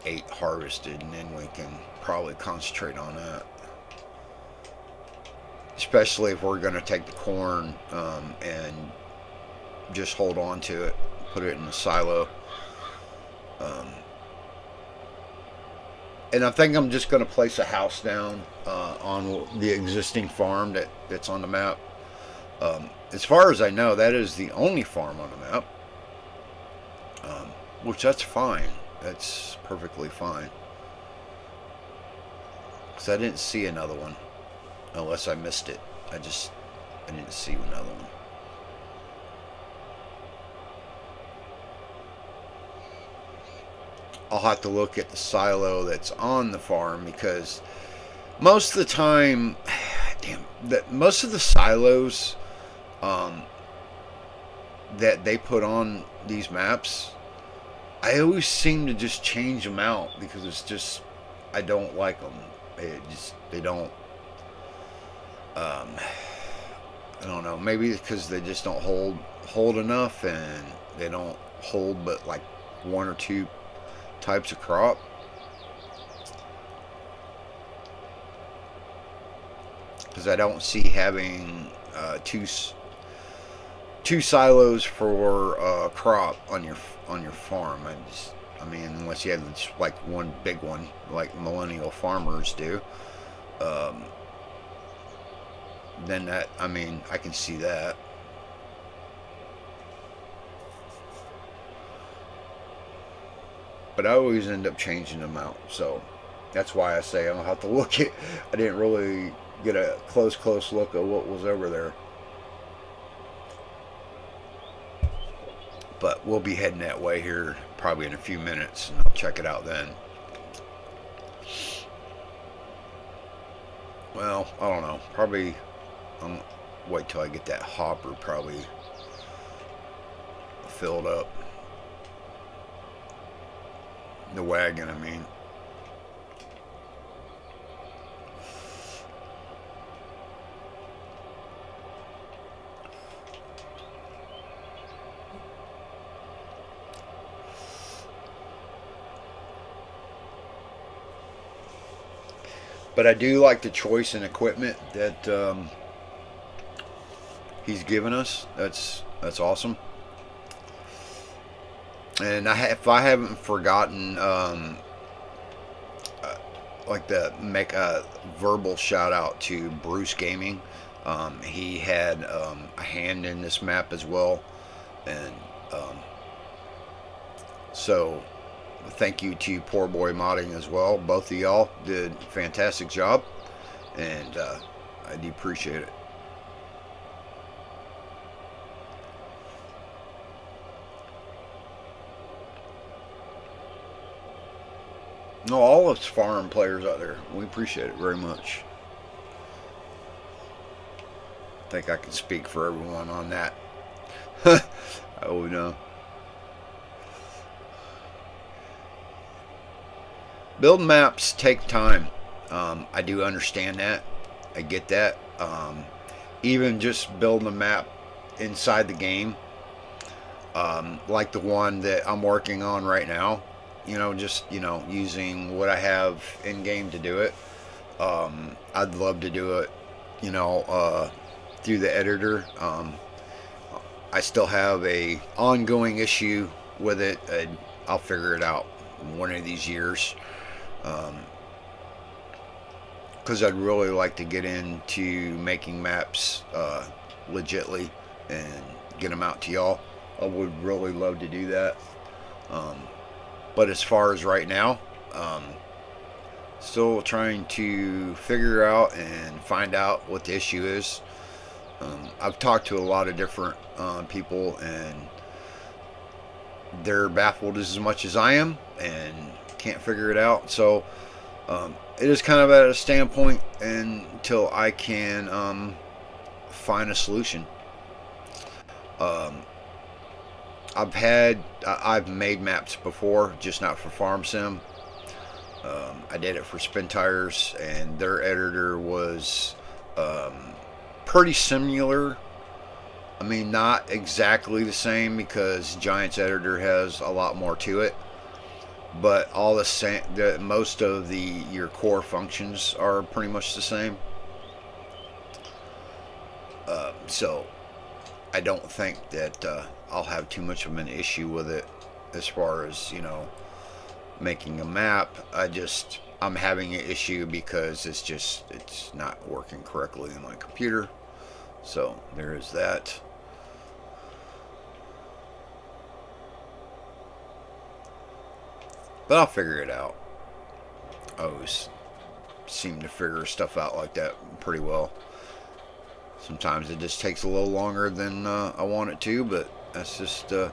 8 harvested, and then we can probably concentrate on that. Especially if we're gonna take the corn and just hold on to it, put it in the silo. Um, and I think I'm just going to place a house down on the existing farm that's on the map. As far as I know, that is the only farm on the map, um, which that's fine. That's perfectly fine. Because I didn't see another one, unless I missed it. I didn't see another one. I'll have to look at the silo that's on the farm because most of the time, most of the silos um, that they put on these maps, I always seem to just change them out because it's just I don't like them. They don't. I don't know. Maybe because they just don't hold enough, and they don't hold but like 1 or 2 types of crop. Because I don't see having two silos for crop on your farm. I mean, unless you have just like one big one, like millennial farmers do. Um, then that, I mean, I can see that. But I always end up changing them out, so that's why I say I'll have to look at. I didn't really get a close look at what was over there, but we'll be heading that way here probably in a few minutes, and I'll check it out then. well, I don't know. Probably wait till I get that hopper probably filled up. The wagon, I mean. But I do like the choice in equipment that he's given us. That's awesome. And if I haven't forgotten, like to make a verbal shout out to Bruce Gaming. He had a hand in this map as well, and so thank you to Poor Boy Modding as well. Both of y'all did a fantastic job, and I do appreciate it. No, all us farm players out there, we appreciate it very much. I think I can speak for everyone on that. Oh no. Building maps take time. I do understand that. I get that. Even just building a map inside the game, like the one that I'm working on right now, just using what I have in game to do it. I'd love to do it, through the editor. I still have a ongoing issue with it. I'll figure it out one of these years. Because I'd really like to get into making maps legitly and get them out to y'all. I would really love to do that. But as far as right now, still trying to figure out and find out what the issue is. I've talked to a lot of different people, and they're baffled as much as I am and can't figure it out. So it is kind of at a standpoint until I can find a solution. I've made maps before, just not for Farm Sim. I did it for Spin Tires, and their editor was pretty similar. I mean, not exactly the same, because Giant's editor has a lot more to it. But all the same, most of your core functions are pretty much the same. So I don't think that I'll have too much of an issue with it as far as making a map. I'm having an issue because it's not working correctly in my computer. So there is that. But I'll figure it out. I always seem to figure stuff out like that pretty well. Sometimes it just takes a little longer than I want it to, but that's just the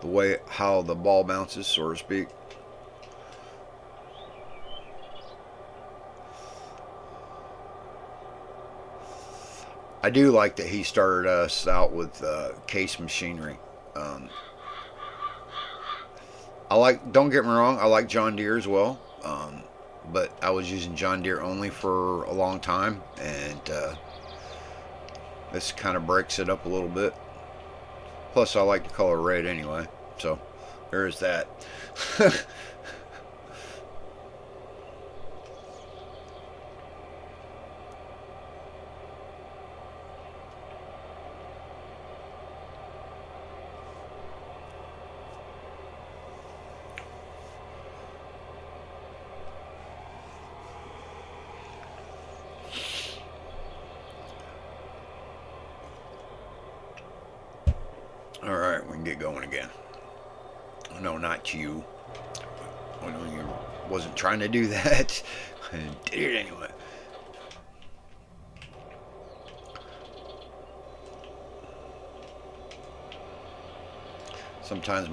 way how the ball bounces, so to speak. I do like that he started us out with case machinery. Don't get me wrong, I like John Deere as well, but I was using John Deere only for a long time, and this kind of breaks it up a little bit. Plus, I like the color red anyway, so there is that. Alright, we can get going again. No, not you. I know you wasn't trying to do that. I did it anyway. Sometimes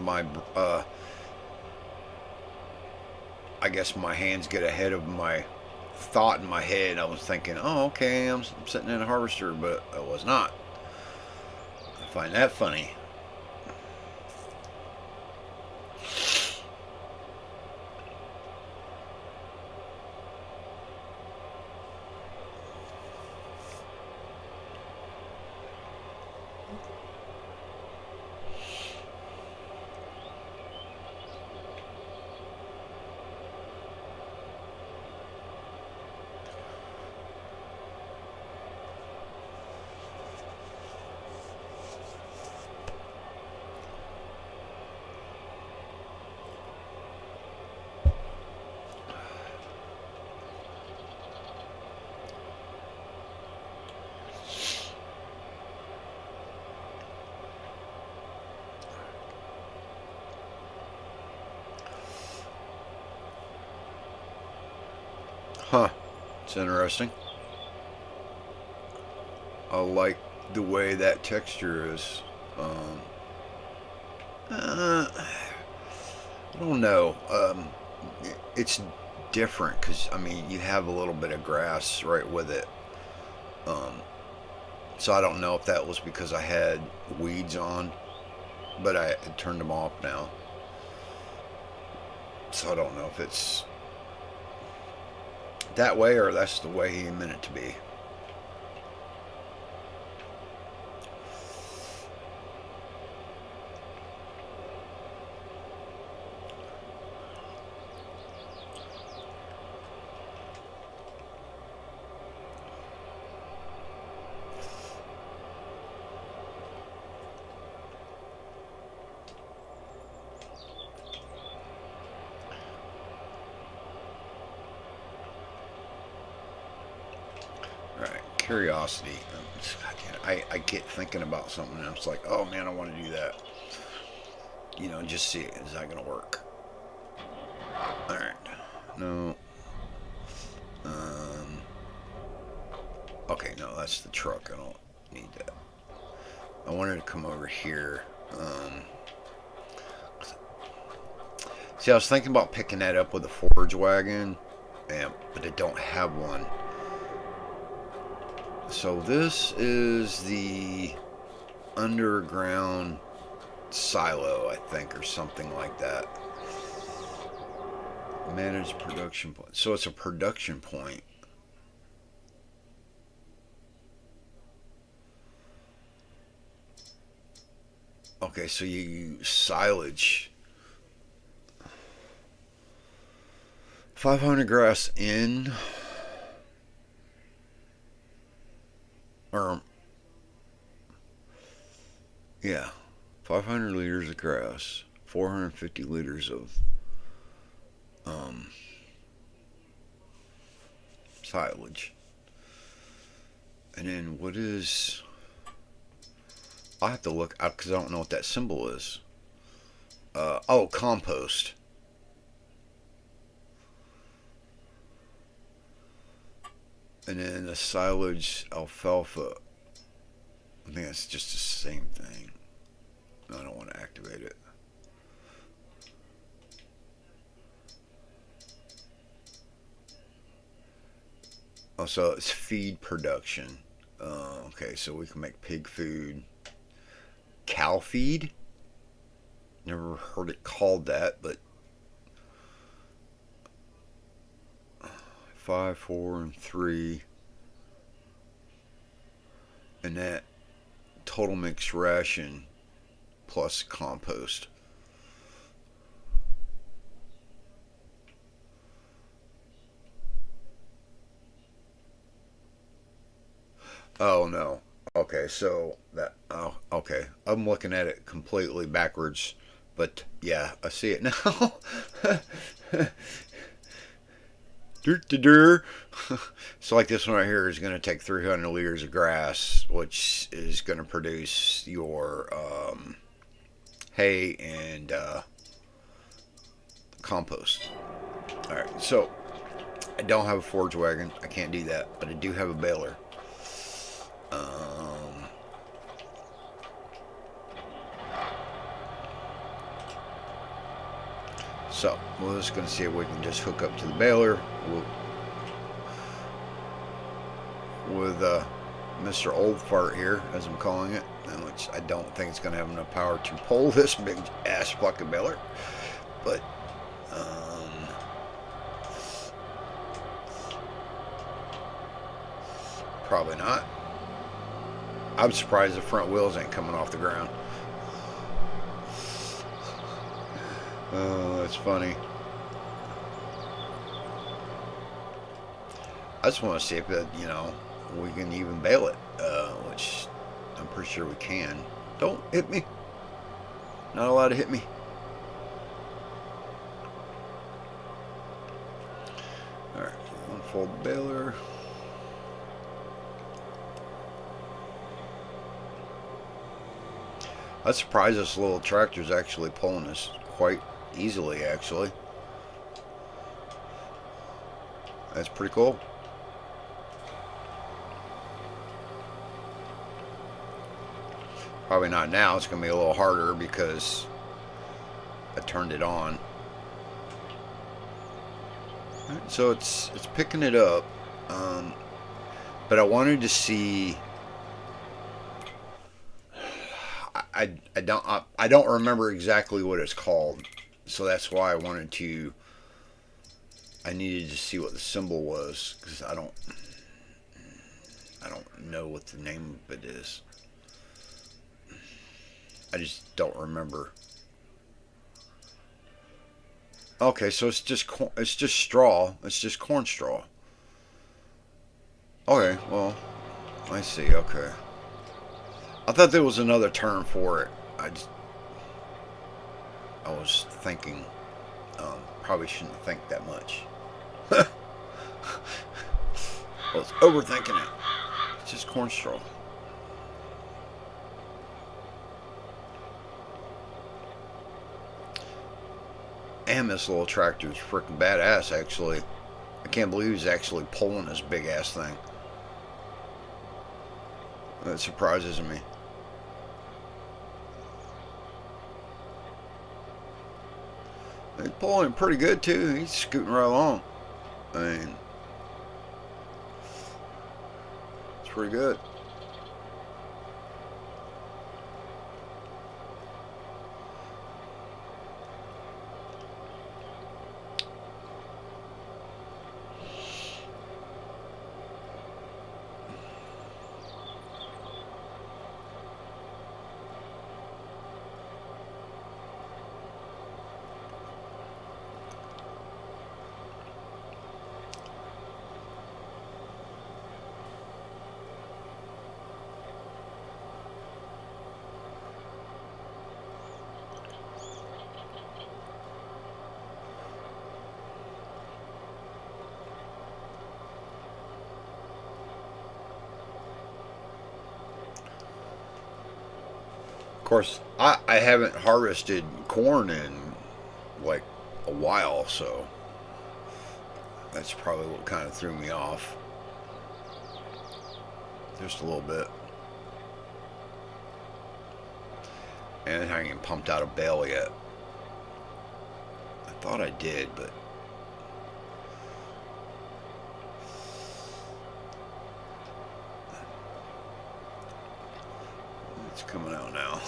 I guess my hands get ahead of my thought in my head. I was thinking, oh, okay, I'm sitting in a harvester, but I was not. I find that funny. Huh. It's interesting. I like the way that texture is. I don't know. It's different because, I mean, you have a little bit of grass right with it. Um, so I don't know if that was because I had weeds on, but I turned them off now. So I don't know if it's that way or that's the way he meant it to be. Curiosity. I get thinking about something and it's like, oh man, I want to do that. You know, just see it. Is that going to work? Alright. No. Okay, no, that's the truck. I don't need that. I wanted to come over here. See, I was thinking about picking that up with a forage wagon, but I don't have one. So this is the underground silo, I think, or something like that. Managed production point. So it's a production point. Okay, so you use silage. 500 grass in. Or, yeah, 500 liters of grass, 450 liters of silage. And then what is... I'll have to look up because I don't know what that symbol is. Oh, compost. And then the silage alfalfa. I think it's just the same thing. No, I don't want to activate it. Oh, so it's feed production. Okay, so we can make pig food. Cow feed? Never heard it called that, but 5, 4, and 3. And that total mixed ration plus compost. Oh no. Okay, so that. Oh, okay. I'm looking at it completely backwards, but yeah, I see it now. So like this one right here is going to take 300 liters of grass, which is going to produce your hay and compost. Alright, so I don't have a forage wagon. I can't do that, but I do have a baler. So we're just going to see if we can just hook up to the baler. with Mr. Old Fart here, as I'm calling it, which I don't think it's going to have enough power to pull this big ass fucking baler. But, probably not. I'm surprised the front wheels ain't coming off the ground. Oh, that's funny. I just want to see if it, we can even bail it, which I'm pretty sure we can. Don't hit me. Not allowed to hit me. Alright, unfold the baler. I was surprised this little tractor's actually pulling this quite easily, actually. That's pretty cool. Probably not now. It's going to be a little harder because I turned it on. Right, so it's picking it up. But I wanted to see. I don't remember exactly what it's called, so that's why I needed to see what the symbol was, because I don't know what the name of it is. I just don't remember. Okay, so it's just straw. It's just corn straw. Okay, well, I see. Okay. I thought there was another term for it. I was thinking, probably shouldn't think that much. I was overthinking it. It's just corn straw. And this little tractor is freaking badass, actually. I can't believe he's actually pulling this big ass thing. That surprises me. He's pulling it pretty good too. He's scooting right along. I mean, it's pretty good. Of course, I haven't harvested corn in like a while, so that's probably what kind of threw me off. Just a little bit. And I haven't even pumped out a bale yet. I thought I did, but it's coming out now.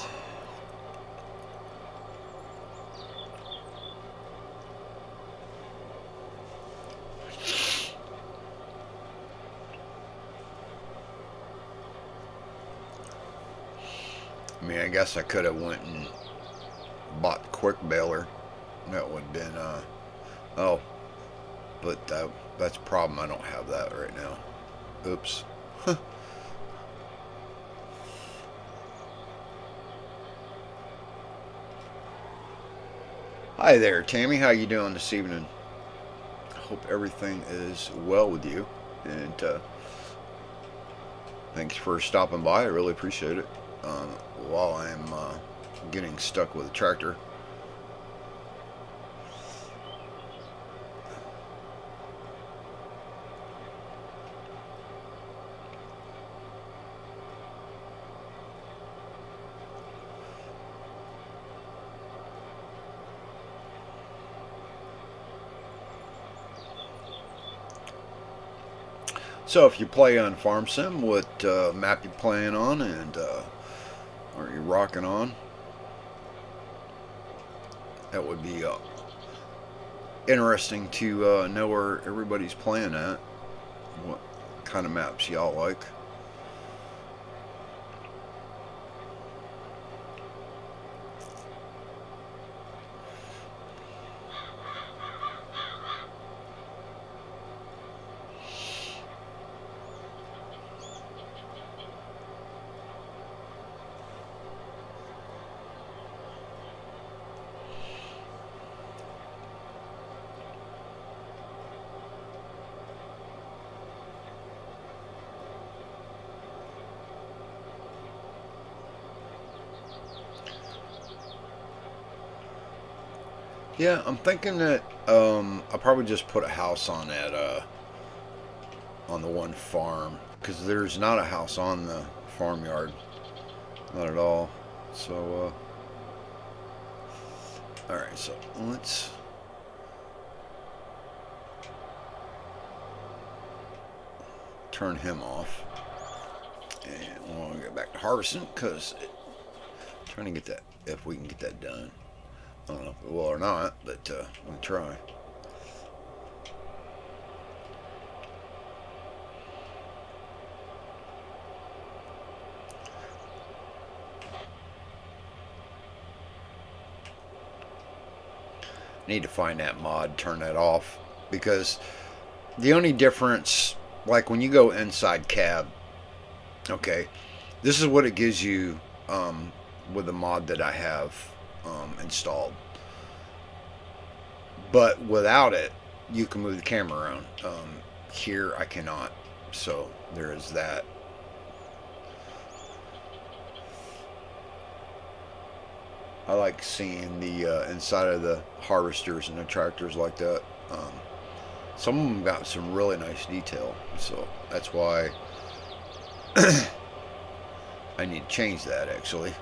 I mean, I guess I could have went and bought the quick baler. That would have been, oh, but that's a problem. I don't have that right now. Oops. Hi there, Tammy. How you doing this evening? Hope everything is well with you. And thanks for stopping by. I really appreciate it. While I'm getting stuck with the tractor. So if you play on Farm Sim, what map you playing on, and are you rocking on? That would be interesting to know where everybody's playing at. What kind of maps y'all like? Yeah, I'm thinking that I'll probably just put a house on that on the one farm, because there's not a house on the farmyard, not at all. So all right, so let's turn him off, and we'll get back to harvesting, because trying to get that, if we can get that done. I don't know if it will or not, but we'll try. Need to find that mod, turn that off, because the only difference, like when you go inside cab, okay, this is what it gives you with the mod that I have installed. But without it, you can move the camera around. Here, I cannot. So there is that. I like seeing the inside of the harvesters and the tractors like that. Some of them got some really nice detail, so that's why I need to change that, actually.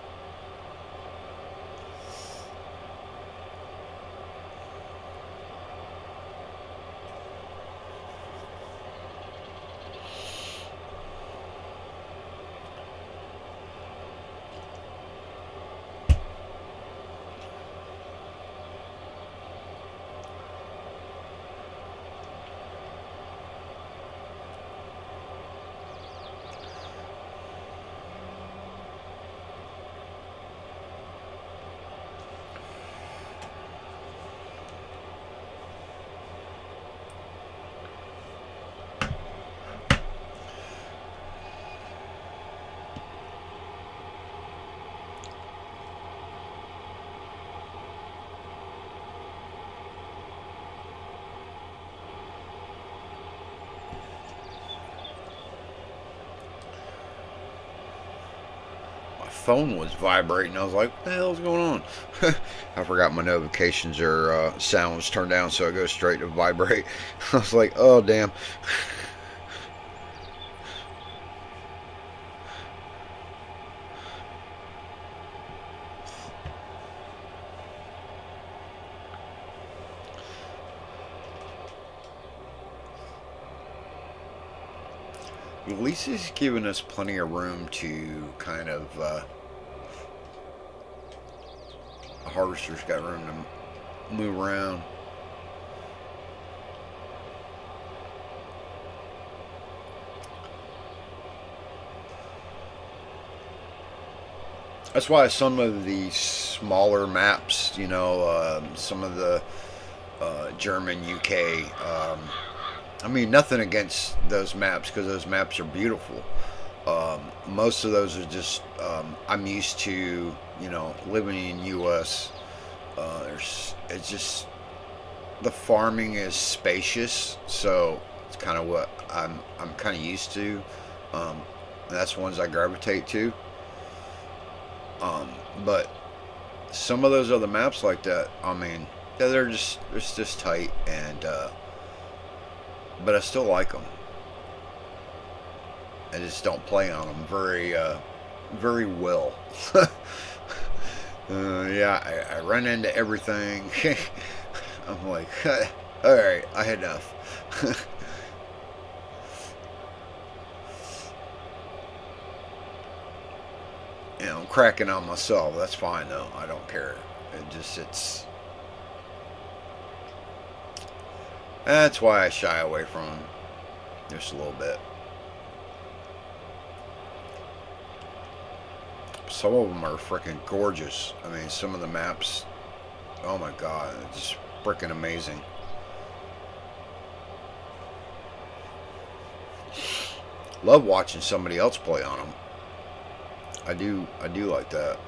Phone was vibrating. I was like, what the hell's going on? I forgot my notifications or sound was turned down, so it goes straight to vibrate. I was like, oh, damn. At least it's giving us plenty of room to kind of harvester's got room to move around. That's why some of the smaller maps, you know, some of the German, UK, I mean, nothing against those maps, because those maps are beautiful. Most of those are just, I'm used to, you know, living in U.S. It's just, the farming is spacious, so it's kind of what I'm kind of used to. That's ones I gravitate to. But some of those other maps like that, I mean, yeah, it's just tight, and but I still like them. I just don't play on them very well. Yeah, I run into everything. I'm like, all right, I had enough. cracking on myself. That's fine though. I don't care. It's that's why I shy away from them just a little bit. Some of them are freaking gorgeous. I mean, some of the maps, oh my god, it's just freaking amazing. Love watching somebody else play on them. I do like that.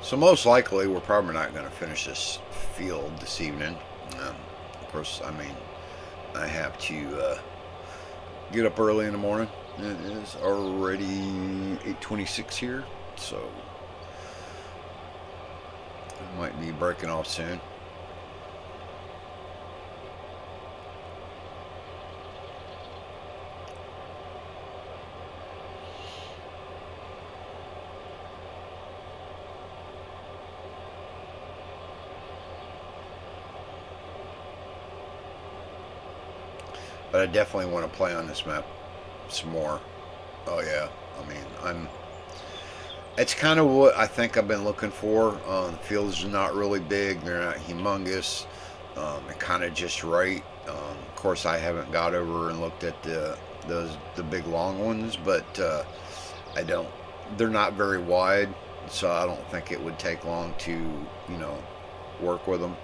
So most likely, we're probably not going to finish this field this evening. Of course, I mean, I have to get up early in the morning. It is already 8:26 here, so I might be breaking off soon. But I definitely want to play on this map some more. Oh yeah, I mean, it's kind of what I think I've been looking for. The fields are not really big; they're not humongous. They're kind of just right. Of course, I haven't got over and looked at the big long ones, but I don't. They're not very wide, so I don't think it would take long to work with them.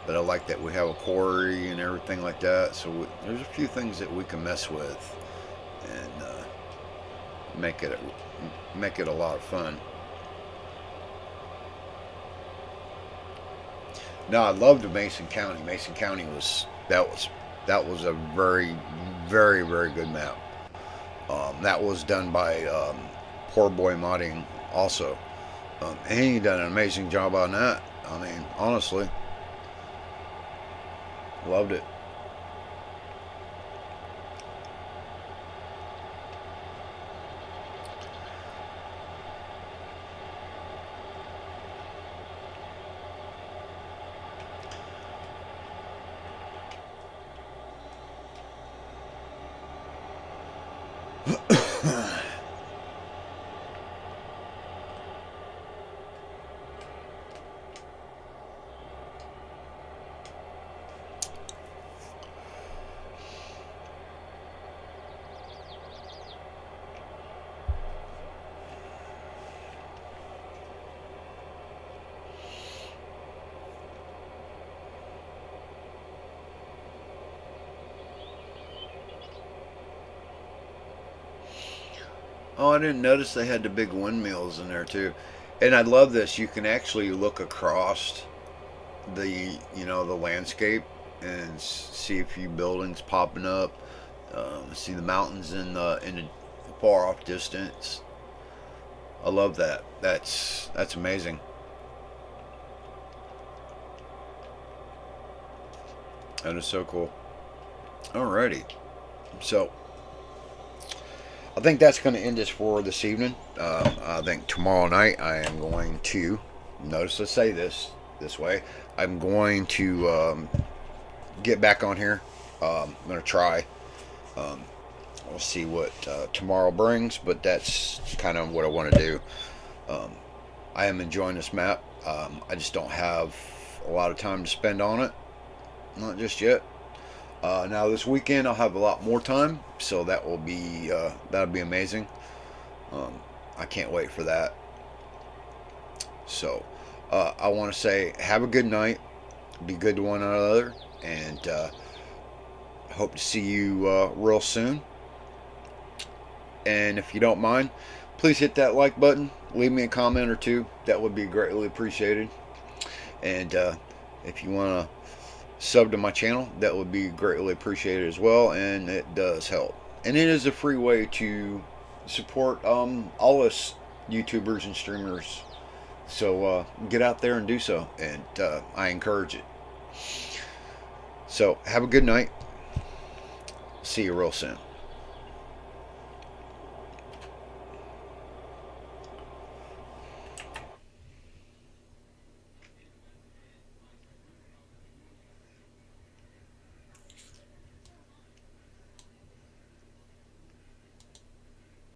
But I like that we have a quarry and everything like that. So there's a few things that we can mess with and make it a lot of fun. No, I loved Mason County. Mason County that was a very very good map. That was done by Poor Boy Modding also, and he done an amazing job on that. I mean, honestly. Loved it. Oh, I didn't notice they had the big windmills in there too. And I love this. You can actually look across the landscape and see a few buildings popping up. See the mountains in the far off distance. I love that. That's amazing. That is so cool. Alrighty. So I think that's going to end us for this evening. I think tomorrow night I am going to, notice I say this way, I'm going to get back on here. I'm going to try. We'll see what tomorrow brings, but that's kind of what I want to do. I am enjoying this map. I just don't have a lot of time to spend on it. Not just yet. Now this weekend I'll have a lot more time, so that'll be amazing. I can't wait for that. So I want to say have a good night, be good to one another, and hope to see you real soon. And if you don't mind, please hit that like button. Leave me a comment or two. That would be greatly appreciated. And if you want to sub to my channel, that would be greatly appreciated as well, and it does help. And it is a free way to support all us YouTubers and streamers. So get out there and do so, and I encourage it. So have a good night. See you real soon.